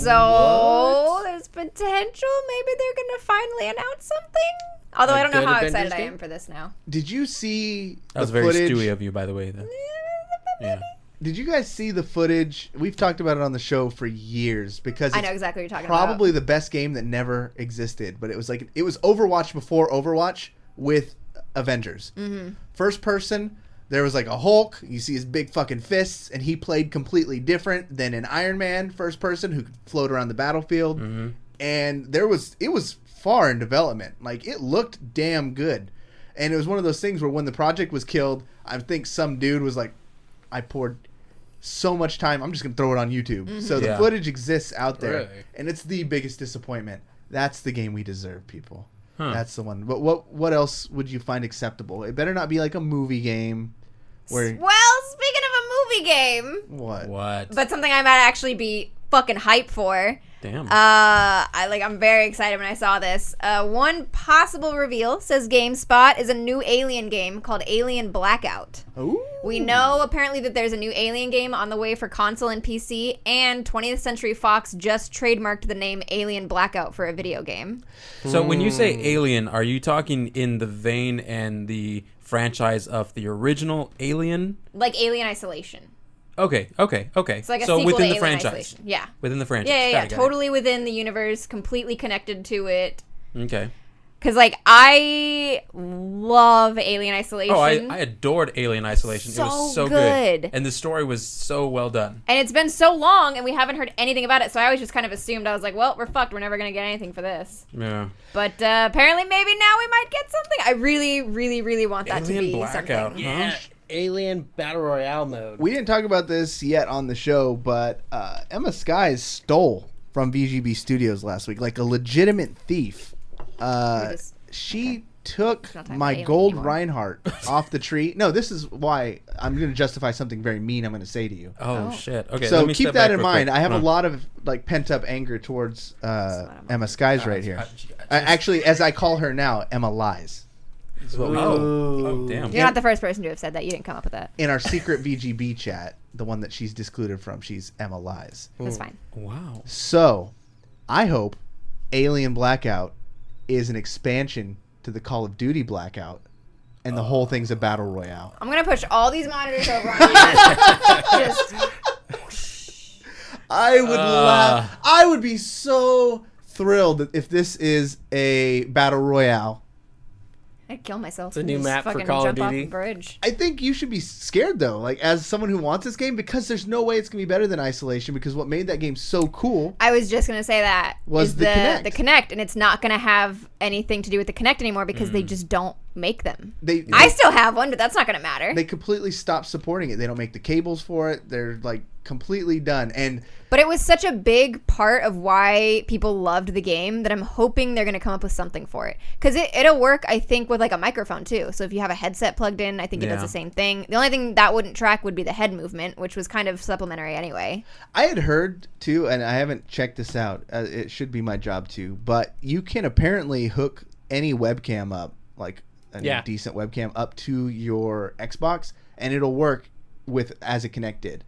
So there's potential. Maybe they're going to finally announce something. Although A I don't know good how Avengers excited I game? am for this now. Did you see That was the very footage? Stewie of you, by the way. Yeah. Did you guys see the footage? We've talked about it on the show for years because I it's know exactly what you're talking probably about. the best game that never existed. But it was Overwatch before Overwatch with Avengers. Mm-hmm. First person, there was like a Hulk. You see his big fucking fists, and he played completely different than an Iron Man first person who could float around the battlefield. Mm-hmm. And it was far in development. Like, it looked damn good. And it was one of those things where when the project was killed, I think some dude was like, I poured so much time, I'm just going to throw it on YouTube. Mm-hmm. So the Yeah. footage exists out there. Really? And it's the biggest disappointment. That's the game we deserve, people. Huh. That's the one. But what else would you find acceptable? It better not be like a movie game where... Well, speaking of a movie game, What? What? but something I might actually be fucking hyped for. Damn. I'm very excited when I saw this. One possible reveal says GameSpot is a new Alien game called Alien Blackout. Ooh. We know apparently that there's a new Alien game on the way for console and PC, and 20th Century Fox just trademarked the name Alien Blackout for a video game. So when you say Alien, are you talking in the vein and the franchise of the original Alien? Like Alien Isolation. Okay. It's like a so sequel within to the Alien franchise. Isolation. Yeah. Within the franchise. Yeah. Got it. Totally within the universe, completely connected to it. Okay. Because, like, I love Alien Isolation. Oh, I adored Alien Isolation. It was So so good. And the story was so well done. And it's been so long, and we haven't heard anything about it, so I always just kind of assumed, I was like, well, we're fucked. We're never going to get anything for this. Yeah. But apparently maybe now we might get something. I really, really, really want that to Alien be Blackout, something. Yeah. huh? Alien Battle Royale mode. We didn't talk about this yet on the show, but Emmaskies stole from VGB Studios last week, like a legitimate thief. She took not talking my about Alien gold anymore. Reinhardt off the tree. No, this is why I'm going to justify something very mean I'm going to say to you. Oh, shit. Okay. So let me keep step that back in real mind. quick. I have a Hold on. lot of like pent up anger towards Emmaskies right here. I- Actually, as I call her now, Emma Lies. Is what we call her. Oh, damn. You're not the first person to have said that. You didn't come up with that. In our secret VGB chat, the one that she's discluded from, she's Emma Lies. That's fine. Wow. So, I hope Alien Blackout is an expansion to the Call of Duty Blackout, and the whole thing's a battle royale. I'm going to push all these monitors over on you. Just, I would laugh. I would be so thrilled if this is a battle royale. I'd kill myself. It's a new Just map for fucking Call of jump off Duty. the bridge. I think you should be scared though, like as someone who wants this game, because there's no way it's gonna be better than Isolation. Because what made that game so cool I was just going to say that. Was is the Kinect. The Kinect, and it's not going to have anything to do with the Kinect anymore because they just don't make them. I still have one, but that's not going to matter. they completely stopped supporting it. They don't make the cables for it. They're like completely done. And But it was such a big part of why people loved the game that I'm hoping they're going to come up with something for it. Because it'll work, I think, with like a microphone too. So if you have a headset plugged in, I think it does Yeah. the same thing. The only thing that wouldn't track would be the head movement, which was kind of supplementary anyway. I had heard too, and I haven't checked this out. It should be my job too. But you can apparently hook any webcam up, like a decent webcam, up to your Xbox, and it'll work with as it connected.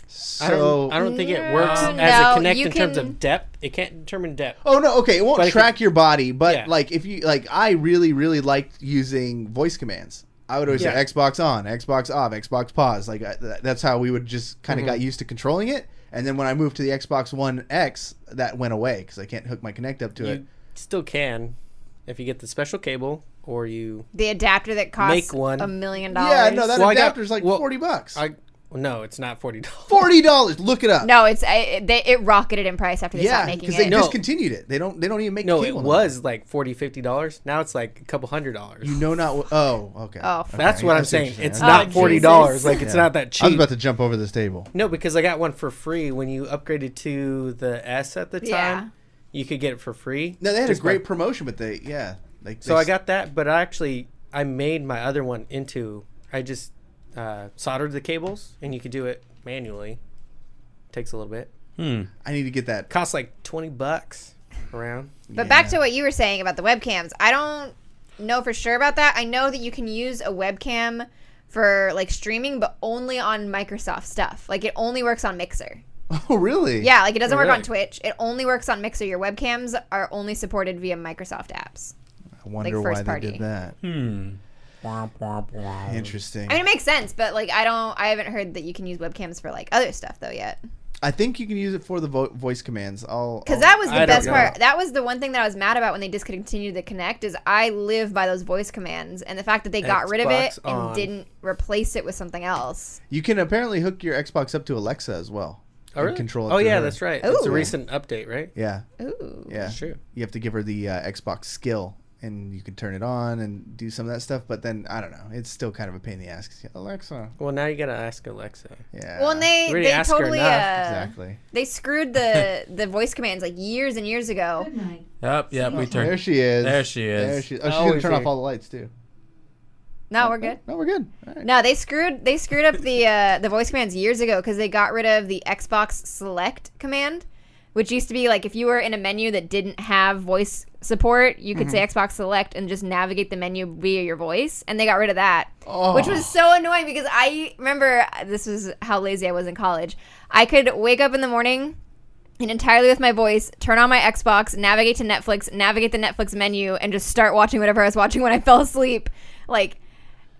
So I don't think it works No, as a Kinect you in terms can- of depth. It can't determine depth. Oh no, okay, it won't But if track your body, but Yeah. like if you like, I really liked using voice commands. I would always say Yeah. Xbox on, Xbox off, Xbox pause. Like that's how we would just kind of got used to controlling it. And then when I moved to the Xbox One X, that went away because I can't hook my Kinect up to it. You still can if you get the special cable or you. The adapter that costs Make one. $1 million. Yeah, no, that Well, I got- adapter's like well, $40. No, it's not $40. $40. Look it up. No, it rocketed in price after they Yeah, stopped making because it. they No. discontinued it. They don't even make. No, the it cable was like $40-$50. Now it's like a couple $100. You know not. Oh, okay. Oh, Okay, That's what I I'm see saying. you're It's Oh, not $40. Jesus. Like it's Yeah. not that cheap. I was about to jump over this table. No, because I got one for free when you upgraded to the S at the time. Yeah. You could get it for free. No, they had a Just by- great promotion, but So I got that, but I made my other one into. I just soldered the cables, and you could do it manually. Takes a little bit. I need to get that. Costs like $20 around. But back to what you were saying about the webcams. I don't know for sure about that. I know that you can use a webcam for like streaming, but only on Microsoft stuff. Like it only works on Mixer. Oh, really? Yeah, like it doesn't work on Really? Twitch. It only works on Mixer. Your webcams are only supported via Microsoft apps. I wonder like why first they party. did that. Interesting. I mean, it makes sense, but like I haven't heard that you can use webcams for like other stuff though yet. I think you can use it for the voice commands. Because that was I the don't best know. part. That was the one thing that I was mad about when they discontinued the Kinect. Is I live by those voice commands, and the fact that they got rid of it Xbox and on. didn't replace it with something else. You can apparently hook your Xbox up to Alexa as well. Oh, And really? Control it Oh, through yeah, her. that's right. Ooh. It's a recent update, right? Yeah, Ooh. yeah. That's true. You have to give her the Xbox skill, and you can turn it on and do some of that stuff. But then I don't know. It's still kind of a pain in the ass. Alexa. Well, now you got to ask Alexa. Yeah. Well, and they already asked her totally enough. exactly. they screwed the voice commands like years and years ago. Good night. Yep, we There turned. she is. There she is. There she is. Oh, she's Oh, gonna is turn she? off all the lights too. No, we're good. No, we're good. All right. No, they screwed up the voice commands years ago because they got rid of the Xbox Select command, which used to be like if you were in a menu that didn't have voice support, you could say Xbox Select and just navigate the menu via your voice, and they got rid of that, which was so annoying because I remember this was how lazy I was in college. I could wake up in the morning and entirely with my voice, turn on my Xbox, navigate to Netflix, navigate the Netflix menu, and just start watching whatever I was watching when I fell asleep. Like,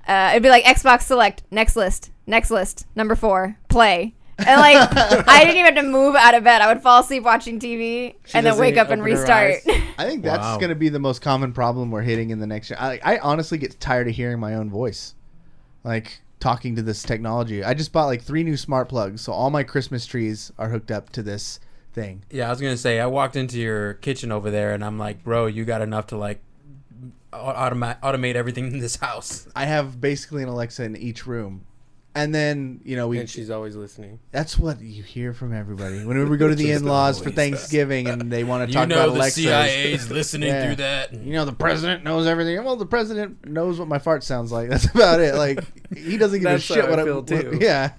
it'd be like Xbox Select, next list, number 4, play. And like, I didn't even have to move out of bed. I would fall asleep watching TV and then doesn't wake up and open her restart. eyes. I think that's Wow. going to be the most common problem we're hitting in the next year. I honestly get tired of hearing my own voice, like talking to this technology. I just bought like 3 new smart plugs, so all my Christmas trees are hooked up to this thing. Yeah, I was gonna say I walked into your kitchen over there, and I'm like, bro, you got enough to like automate everything in this house. I have basically an Alexa in each room, and then And she's always listening. that's what you hear from everybody whenever we go to the Just in-laws for always Thanksgiving, and they want to You talk know about the Alexa. CIA's listening Yeah. through that. You know, the president knows everything. Well, the president knows what my fart sounds like. That's about it. Like, he doesn't give a That's shit how what I I feel, too. Yeah.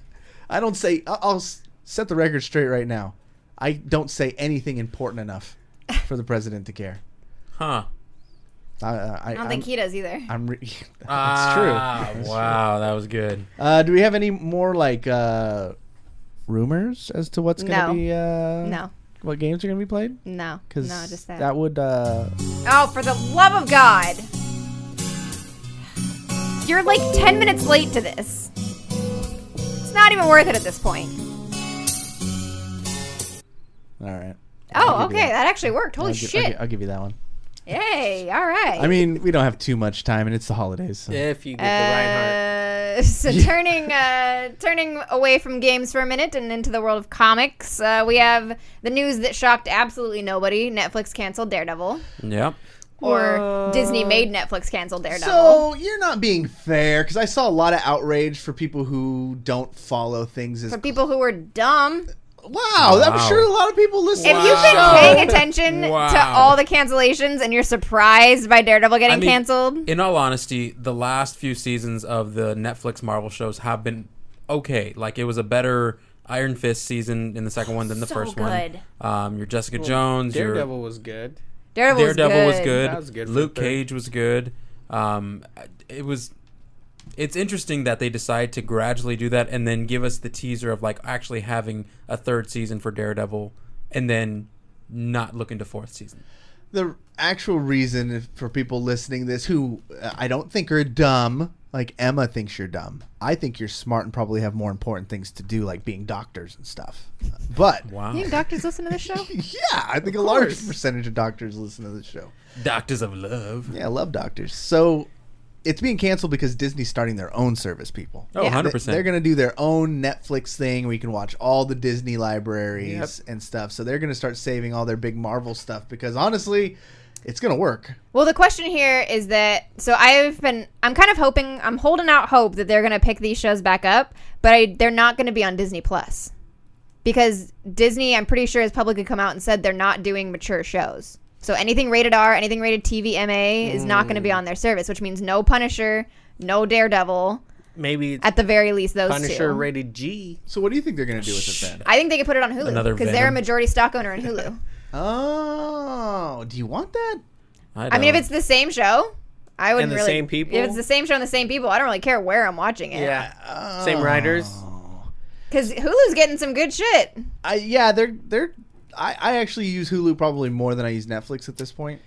I don't say, I'll set the record straight right now. I don't say anything important enough for the president to care. Huh. I don't think he does either. That's Ah, true. That's wow, that was good. true. Do we have any more, like, rumors as to what's going to No. be, No, what games are going to be played? no, Because no, just that. that would, Oh, for the love of God. You're like 10 minutes late to this. It's not even worth it at this point. all right. Oh, I'll give you okay. That actually worked. Holy shit. I'll give you that one. Yay. All right. I mean, we don't have too much time, and it's the holidays. So. If you get the Reinhardt. So turning away from games for a minute and into the world of comics, we have the news that shocked absolutely nobody. Netflix canceled Daredevil. Yep. Or Disney made Netflix cancel Daredevil. So you're not being fair, because I saw a lot of outrage for people who don't follow things as. For people who were dumb. Wow, I'm Wow. sure a lot of people listen. If to you've this been show. paying attention to Wow. all the cancellations and you're surprised by Daredevil getting I mean, canceled, In all honesty, the last few seasons of the Netflix Marvel shows have been okay. Like, it was a better Iron Fist season in the second one than the So first good. one. Your Jessica Jones, your Daredevil was good. Daredevil Daredevil was good. good. That was good for Luke the third. Cage was good. It was it's interesting that they decide to gradually do that and then give us the teaser of like actually having a third season for Daredevil and then not look into fourth season. The actual reason for people listening to this who I don't think are dumb, like Emma thinks you're dumb. I think you're smart and probably have more important things to do, like being doctors and stuff. But Wow. You think doctors listen to this show? yeah, I think a large percentage of doctors listen to this show. Doctors of Love. Yeah, I love doctors. So it's being canceled because Disney's starting their own service, people. Oh, Yeah. 100%. They're going to do their own Netflix thing where you can watch all the Disney libraries and stuff. So they're going to start saving all their big Marvel stuff because honestly, it's going to work. Well, the question here is that, so I'm kind of hoping, I'm holding out hope that they're going to pick these shows back up, but they're not going to be on Disney Plus. Because Disney, I'm pretty sure, has publicly come out and said they're not doing mature shows. So anything rated R, anything rated TV MA is not going to be on their service, which means no Punisher, no Daredevil. Maybe At the very least, those Punisher two. rated G. So what do you think they're going to do with it then? I think they could put it on Hulu Another because they're a Venom. majority stock owner in Hulu. Oh, do you want that? I mean, if it's the same show, I wouldn't the really. same people? If it's the same show and the same people, I don't really care where I'm watching it. Yeah. Same writers. Because Hulu's getting some good shit. I actually use Hulu probably more than I use Netflix at this point.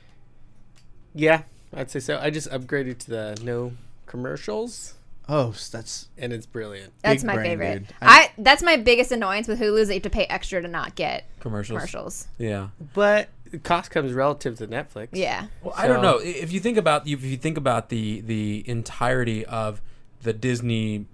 Yeah, I'd say so. I just upgraded to the no commercials, Oh, that's and it's brilliant. That's Big my brain, favorite. dude. That's my biggest annoyance with Hulu is that you have to pay extra to not get commercials. Yeah. But the cost comes relative to Netflix. Yeah. Well, I don't know. If you think about the entirety of the Disney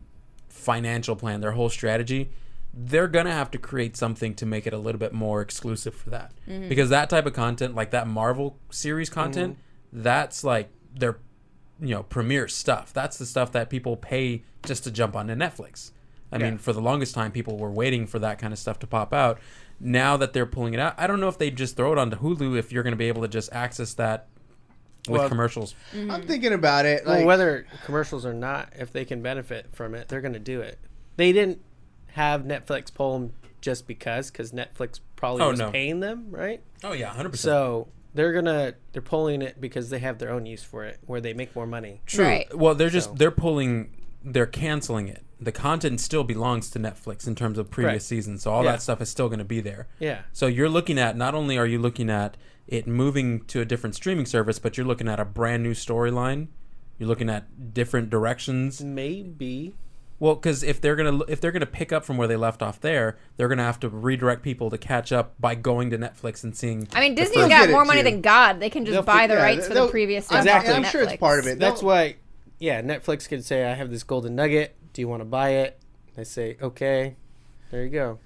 financial plan, their whole strategy, they're gonna have to create something to make it a little bit more exclusive for that. Because that type of content, like that Marvel series content, that's like their premier stuff. That's the stuff that people pay just to jump onto Netflix. I mean, for the longest time, people were waiting for that kind of stuff to pop out. Now that they're pulling it out, I don't know if they just throw it onto Hulu if you're going to be able to just access that with commercials. I'm thinking about it. Well, Like, whether commercials or not, if they can benefit from it, they're going to do it. They didn't have Netflix pull them just because Netflix probably was paying them, right? Oh yeah, 100%. So they're pulling it because they have their own use for it, where they make more money. True. Right. Well, they're canceling it. The content still belongs to Netflix in terms of previous seasons, so all that stuff is still going to be there. Yeah. So you're looking at, not only are you looking at it moving to a different streaming service, but you're looking at a brand new storyline. You're looking at different directions. Maybe. Well, because if they're gonna pick up from where they left off there, they're gonna have to redirect people to catch up by going to Netflix and seeing. I mean, Disney's first- got Get more it, money too. than God. They can just buy the rights for the they'll- previous stuff Exactly. off of I'm sure it's Netflix. part of it. That's why, Netflix could say, I have this golden nugget. Do you want to buy it? They say, okay. There you go.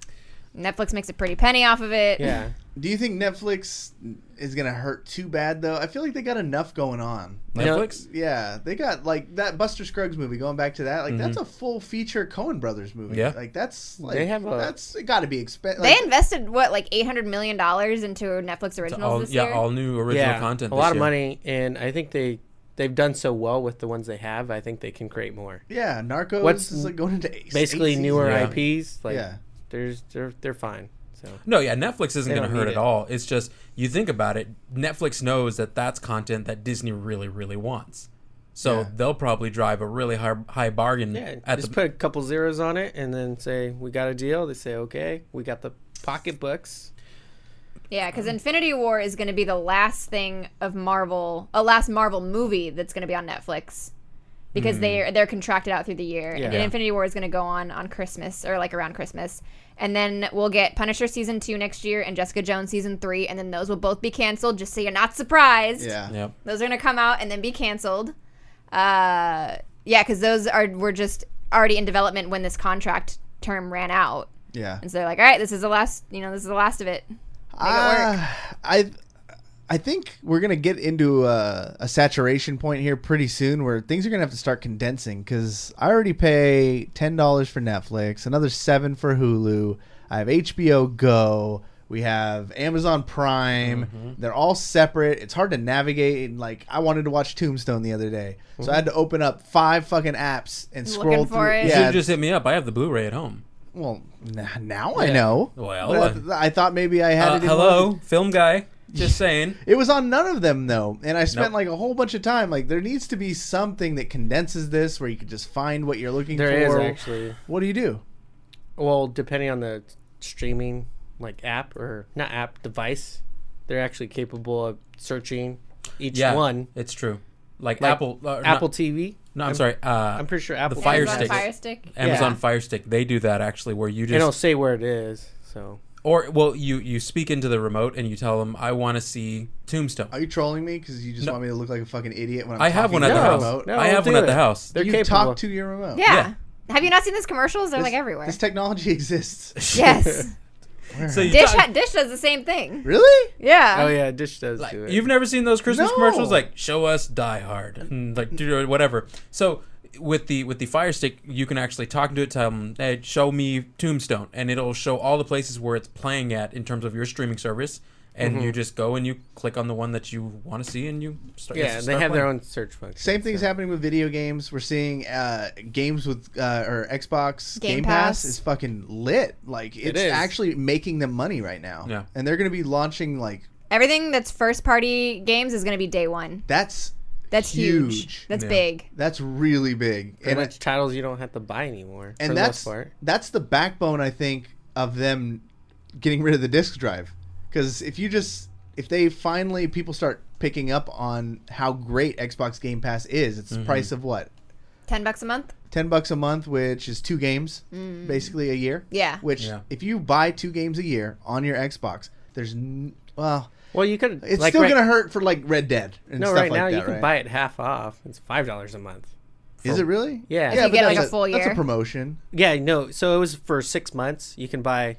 Netflix makes a pretty penny off of it. Yeah. Do you think Netflix is gonna hurt too bad though? I feel like they got enough going on. Netflix? Yeah, they got like that Buster Scruggs movie. Going back to that, like that's a full feature Coen Brothers movie. Yeah. like that's like They have that's it got to be expensive. They invested like $800 million into Netflix originals this year. all new original content. A lot of money, and I think they've done so well with the ones they have. I think they can create more. Yeah, Narcos What's is like going into Basically, newer Yeah. IPs. Like, Yeah. they're fine. So No, yeah, Netflix isn't They going to don't hurt need at it. all. It's just, you think about it, Netflix knows that that's content that Disney really, really wants. So Yeah. they'll probably drive a really high bargain yeah, at just the. put a couple zeros on it, and then say we got a deal. They say okay, we got the pocketbooks. Yeah, because Infinity War is going to be the last thing of Marvel, a last Marvel movie that's going to be on Netflix. Because they're contracted out through the year. Yeah. And Infinity War is going to go on Christmas, or like around Christmas. And then we'll get Punisher Season 2 next year and Jessica Jones Season 3. And then those will both be canceled, just so you're not surprised. Yeah. Yep. Those are going to come out and then be canceled. Yeah, because were just already in development when this contract term ran out. Yeah. And so they're like, all right, this is the last of it. Make it work. I think we're gonna get into a saturation point here pretty soon, where things are gonna have to start condensing. Because I already pay $10 for Netflix, another $7 for Hulu. I have HBO Go. We have Amazon Prime. They're all separate. It's hard to navigate. And like, I wanted to watch Tombstone the other day, so I had to open up 5 fucking apps and scroll Looking through. for it. You should Yeah. have just hit me up. I have the Blu-ray at home. Well, now I know. Well, But I thought maybe I had it. in hello, one- film guy. Just saying. It was on none of them though, and I spent like a whole bunch of time. Like there needs to be something that condenses this, where you can just find what you're looking for. There is actually. What do you do? Well, depending on the streaming like app or not app device, they're actually capable of searching each one. It's true. Like Apple TV. No, I'm sorry. I'm pretty sure Apple. The Fire Amazon Stick. Fire Stick. Amazon Fire Stick. They do that actually, where you just They don't say where it is, so. Or you speak into the remote and you tell them, I want to see Tombstone. Are you trolling me because you just want me to look like a fucking idiot when I'm I have talking one at to the your house. remote? No, I have one at the house. They're You capable. talk to your remote. Yeah. Have you not seen those commercials? They're like everywhere. This technology exists. Yes. So you Dish does the same thing. Really? Yeah. Oh yeah, Dish does do it. You've never seen those Christmas No. commercials like show us Die Hard and like do whatever. So with the Fire Stick, you can actually talk to it, tell them, hey, show me Tombstone, and it'll show all the places where it's playing at in terms of your streaming service. And you just go and you click on the one that you want to see, and you start. Yeah, they have their own search function. Same thing's happening with video games. We're seeing games with or Xbox Game Game Pass Pass. is fucking lit. Like it's is. actually making them money right now. Yeah. And they're going to be launching like Everything that's first party games is going to be day one. that's huge. That's Yeah. big. That's really big. Pretty much titles you don't have to buy anymore. And for that's the most part. that's the backbone, I think, of them getting rid of the disc drive. Because if they finally people start picking up on how great Xbox Game Pass is, it's the price of what? $10 a month? $10 a month, which is 2 games, basically a year. Yeah. Which, if you buy 2 games a year on your Xbox, there's Well, you could. it's like still right, gonna hurt for like Red Dead and No, stuff right like now that. you can right? buy it half off. It's $5 a month. Is it really? Yeah. If you but get, like, that's a full That's year. a promotion. Yeah, no. So it was for 6 months. You can buy,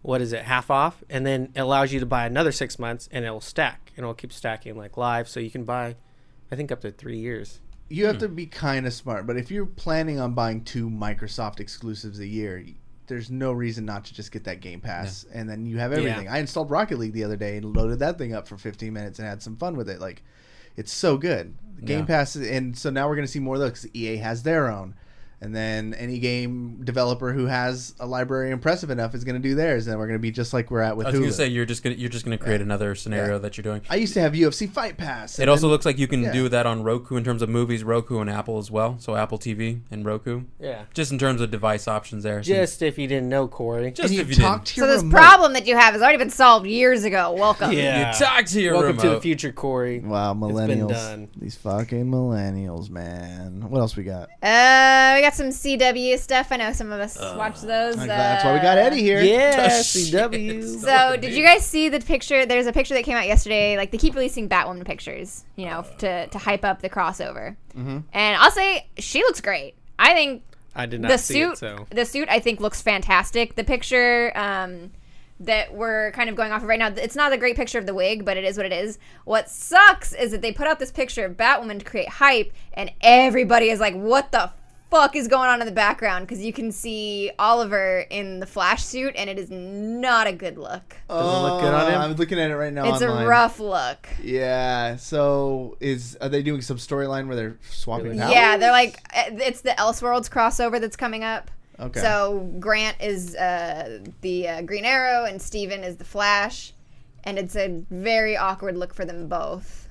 what is it, half off, and then it allows you to buy another 6 months, and it'll stack, and it'll keep stacking like live. So you can buy, I think, up to 3 years. You have to be kind of smart, but if you're planning on buying 2 Microsoft exclusives a year, there's no reason not to just get that Game Pass, and then you have everything. Yeah. I installed Rocket League the other day and loaded that thing up for 15 minutes and had some fun with it. Like, it's so good. Game Pass, and so now we're going to see more of those because EA has their own. And then any game developer who has a library impressive enough is going to do theirs, and we're going to be just like we're at with I was Hulu. going to say you're just gonna create another scenario that you're doing. I used to have UFC Fight Pass. It also looks like you can do that on Roku in terms of movies, Roku and Apple as well. So Apple TV and Roku. Yeah. Just in terms of device options there. Just if you didn't know, Corey. Just and if you you talk didn't. to So your this remote. problem that you have has already been solved years ago. Welcome. Yeah. You talk to your Welcome to remote. the future, Corey. Wow, It's been millennials. done. These fucking millennials, man. What else we got? We got some CW stuff. I know some of us watch those. That's why we got Eddie here. Yeah, Oh, CW. So, did you guys see the picture? There's a picture that came out yesterday. Like, they keep releasing Batwoman pictures, you know, to hype up the crossover. Mm-hmm. And I'll say, she looks great. I think I did not the see suit, it, so. the suit, I think, looks fantastic. The picture that we're kind of going off of right now, it's not a great picture of the wig, but it is what it is. What sucks is that they put out this picture of Batwoman to create hype, and everybody is like, what the fuck is going on in the background? Because you can see Oliver in the Flash suit, and it is not a good look. Does it look good on him? I'm looking at it right now It's online. a rough look. Yeah. So are they doing some storyline where they're swapping powers? Yeah, they're like, it's the Elseworlds crossover that's coming up. Okay. So Grant is the Green Arrow, and Steven is the Flash, and it's a very awkward look for them both.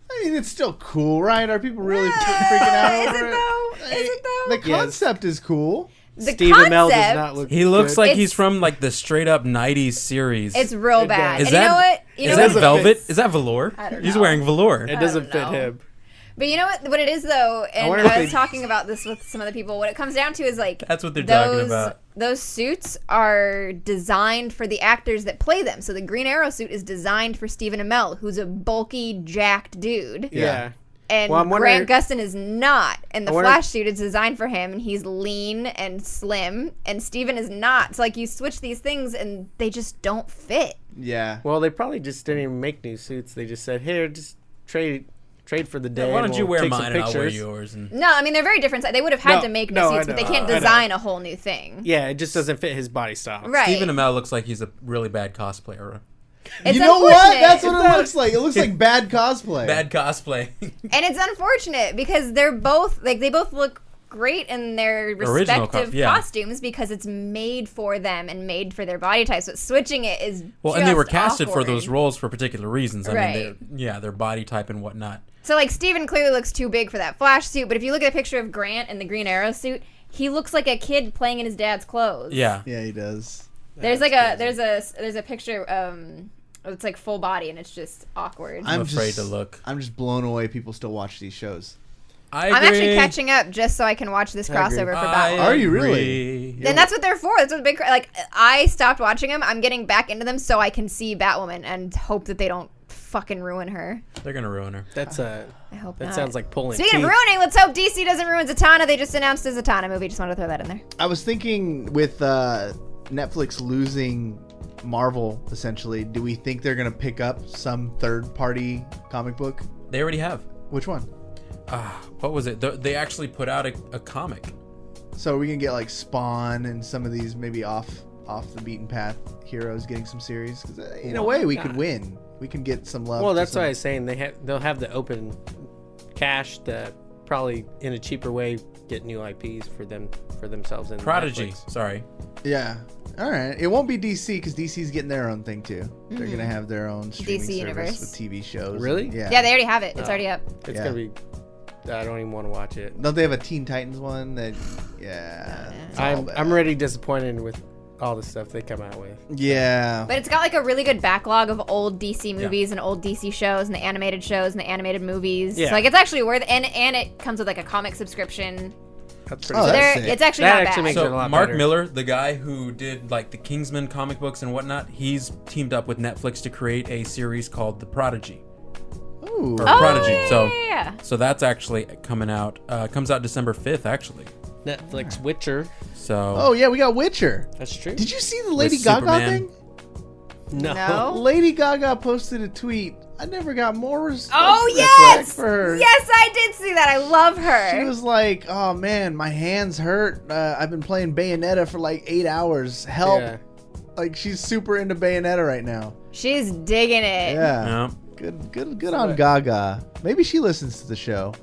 I mean, it's still cool, right? Are people really freaking out Is over it though? Is it though? The concept is cool. The Steve Amell does concept, not look He looks good. like It's- he's from like the straight up 90s series. It's real bad. Is And you know what? You Is know that what? velvet? Is that velour? I don't He's know. wearing velour. It doesn't I fit don't know. him. But you know what it is though, and wonder if I was they- talking about this with some other people. What it comes down to is like That's what they're talking about. Those suits are designed for the actors that play them. So the Green Arrow suit is designed for Stephen Amell, who's a bulky, jacked dude. Yeah. And Well, I'm wondering- Grant Gustin is not. And the I wonder- Flash suit is designed for him, and he's lean and slim, and Steven is not. So, like, you switch these things, and they just don't fit. Yeah. Well, they probably just didn't even make new suits. They just said, "Here, just trade for the day." Why don't and you we'll wear take some mine and I'll wear pictures." yours? And No, I mean, they're very different. They would have had No, to make new no, I suits, but they know, can't I know. design a whole new thing. Yeah, it just doesn't fit his body style. Right. Stephen Amell looks like he's a really bad cosplayer. It's You know what? unfortunate. That's what it looks like. It looks like bad cosplay. Bad cosplay. And it's unfortunate because they're both, like, they both look great in their Original respective yeah. costumes because it's made for them and made for their body types. But switching it is and they were just casted awkward. for those roles for particular reasons. I Right. mean, their body type and whatnot. So, like, Steven clearly looks too big for that Flash suit, but if you look at a picture of Grant in the Green Arrow suit, he looks like a kid playing in his dad's clothes. Yeah. Yeah, he does. There's a picture it's like full body and it's just awkward. I'm afraid to look. I'm just blown away people still watch these shows. I'm actually catching up just so I can watch this crossover for Batwoman. Are you really? Then that's what they're for. That's what the big like. I stopped watching them. I'm getting back into them so I can see Batwoman and hope that they don't fucking ruin her. They're gonna ruin her. I hope that not. sounds like pulling. Speaking of ruining, let's hope DC doesn't ruin Zatanna. They just announced a Zatanna movie. Just wanted to throw that in there. I was thinking with Netflix losing Marvel, essentially, do we think they're gonna pick up some third-party comic book? They already have. Which one? What was it? They actually put out a comic. So we can get like Spawn and some of these maybe off the beaten path heroes getting some series. Because in a way, we could win. We can get some love. Well, that's why I was saying they'll have the open cash to probably in a cheaper way get new IPs for themselves. And Prodigy. Netflix. Sorry. Yeah. All right. It won't be DC because DC's getting their own thing too. They're gonna have their own streaming DC service universe. with TV shows. Really? Yeah. Yeah, they already have it. It's already up. It's Yeah. gonna be. I don't even want to watch it. Don't they have a Teen Titans one that? Yeah. it's all bad. I'm already disappointed with all the stuff they come out with. Yeah. But it's got like a really good backlog of old DC movies and old DC shows and the animated shows and the animated movies. Yeah. So like it's actually worth and it comes with like a comic subscription. That's pretty. Oh, good. that's sick. It's actually That not actually bad. makes it a So lot Mark better. Miller, the guy who did like the Kingsman comic books and whatnot, he's teamed up with Netflix to create a series called The Prodigy. Ooh. Or Prodigy. Yeah. So that's actually coming out. Comes out December 5th, actually. Netflix Witcher. So. Oh yeah, we got Witcher. That's true. Did you see the Lady With Gaga Superman. thing? No. Lady Gaga posted a tweet. I never got more respect for her. Yes, I did see that. I love her. She was like, "Oh man, my hands hurt. I've been playing Bayonetta for like 8 hours. Help!" Yeah. Like she's super into Bayonetta right now. She's digging it. Yeah. Yeah. Good on Gaga. Maybe she listens to the show.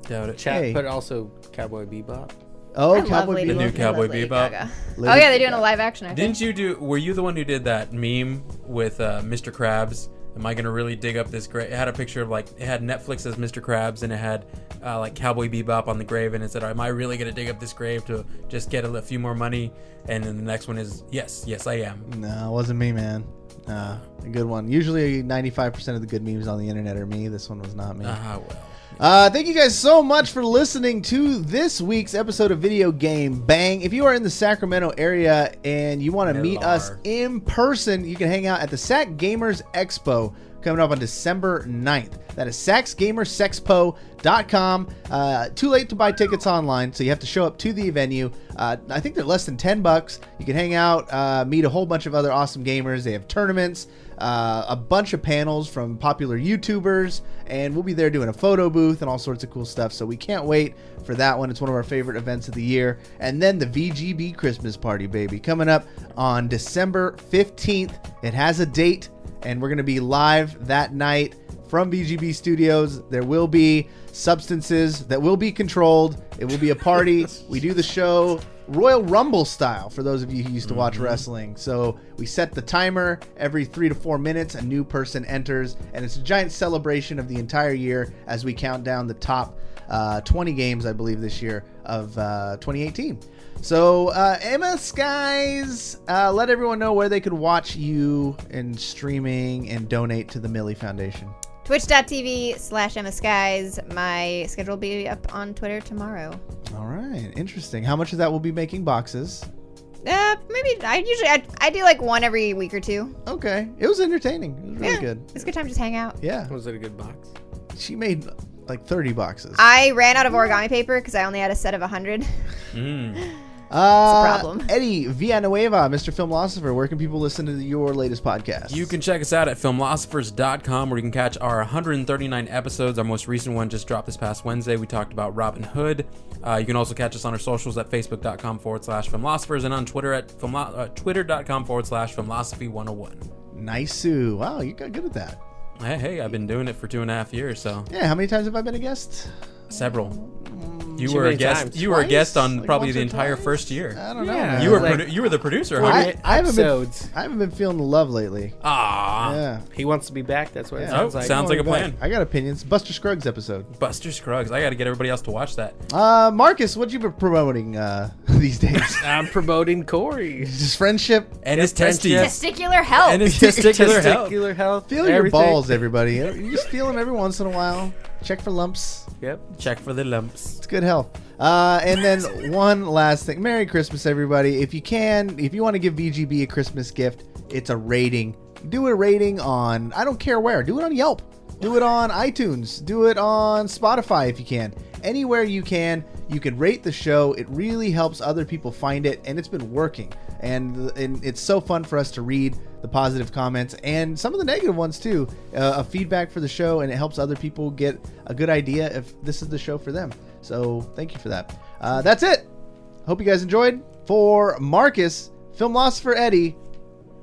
Doubt it. Chat, Hey. but also Cowboy Bebop. Oh, I love Cowboy Lady Bebop. new Gaga. Cowboy I love Lady Bebop. Gaga. Lady Oh yeah, they're doing Gaga. a live action. I think. Were you the one who did that meme with Mr. Krabs? Am I gonna really dig up this grave? It had a picture of like it had Netflix as Mr. Krabs and it had like Cowboy Bebop on the grave and it said, "Am I really gonna dig up this grave to just get a few more money?" And then the next one is, "Yes, I am." No, it wasn't me, man. A good one. Usually 95% of the good memes on the internet are me. This one was not me. Well. Thank you guys so much for listening to this week's episode of Video Game Bang. If you are in the Sacramento area and you want to meet us in person, you can hang out at the Sac Gamers Expo coming up on December 9th. That is sacsgamersexpo.com. Too late to buy tickets online, so you have to show up to the venue. I think they're less than $10. You can hang out, meet a whole bunch of other awesome gamers. They have tournaments, a bunch of panels from popular YouTubers, and we'll be there doing a photo booth and all sorts of cool stuff. So we can't wait for that one. It's one of our favorite events of the year. And then the VGB Christmas Party, baby, coming up on December 15th. It has a date, and we're going to be live that night from VGB Studios. There will be substances that will be controlled. It will be a party. We do the show Royal Rumble style for those of you who used to watch wrestling. So we set the timer every 3 to 4 minutes. A new person enters, and it's a giant celebration of the entire year as we count down the top 20 games, I believe, this year of 2018. So, Emmaskies, let everyone know where they could watch you and streaming and donate to the Millie Foundation. Twitch.tv/Emmaskies. My schedule will be up on Twitter tomorrow. All right, interesting. How much of that will be making boxes? Maybe I do like one every week or two. Okay, it was entertaining. It was really good. It's a good time to just hang out. Yeah, Was it a good box? she made like 30 boxes. I ran out of origami paper because I only had a set of 100. problem. Eddie Villanueva, Mr. Filmlosopher, where can people listen to your latest podcast? You can check us out at filmlosophers.com where you can catch our 139 episodes. Our most recent one just dropped this past Wednesday. We talked about Robin Hood. You can also catch us on our socials at facebook.com/filmlosophers and on Twitter at twitter.com/filmlosophy101. Nice. Wow, you got good at that. Hey, I've been doing it for 2.5 years, so Yeah, how many times have I been a guest? several. You Too were a many guest. times. You were a guest Twice? on Like probably once the or entire twice? first year. I don't know. Yeah. man. You were Like- you were the producer. Forty- Huh? I haven't been. episodes. I haven't been feeling the love lately. Ah, Yeah. He wants to be back. That's what it Yeah. sounds Oh, like. sounds like a Going back. plan. I got opinions. Buster Scruggs episode. Buster Scruggs. I got to get everybody else to watch that. Marcus, what you been promoting these days? I'm promoting Corey. Just friendship. And his friendship. testes. Testicular health. And his testicular health. Testicular health. Feel your everything. balls, everybody. You just feel them every once in a while. Check for lumps. Yep. Check for the lumps. It's good health. And then one last thing. Merry Christmas, everybody. If you want to give VGB a Christmas gift, it's a rating. Do a rating on, I don't care where. Do it on Yelp. Do it on iTunes. Do it on Spotify if you can. Anywhere you can rate the show. It really helps other people find it, and it's been working. And it's so fun for us to read the positive comments and some of the negative ones too, of feedback for the show, and it helps other people get a good idea if this is the show for them. So thank you for that. That's it. Hope you guys enjoyed. For Marcus, Filmlosopher Eddie,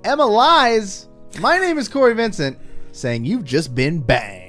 Emma Lies, my name is Cory Vincent, saying you've just been banged.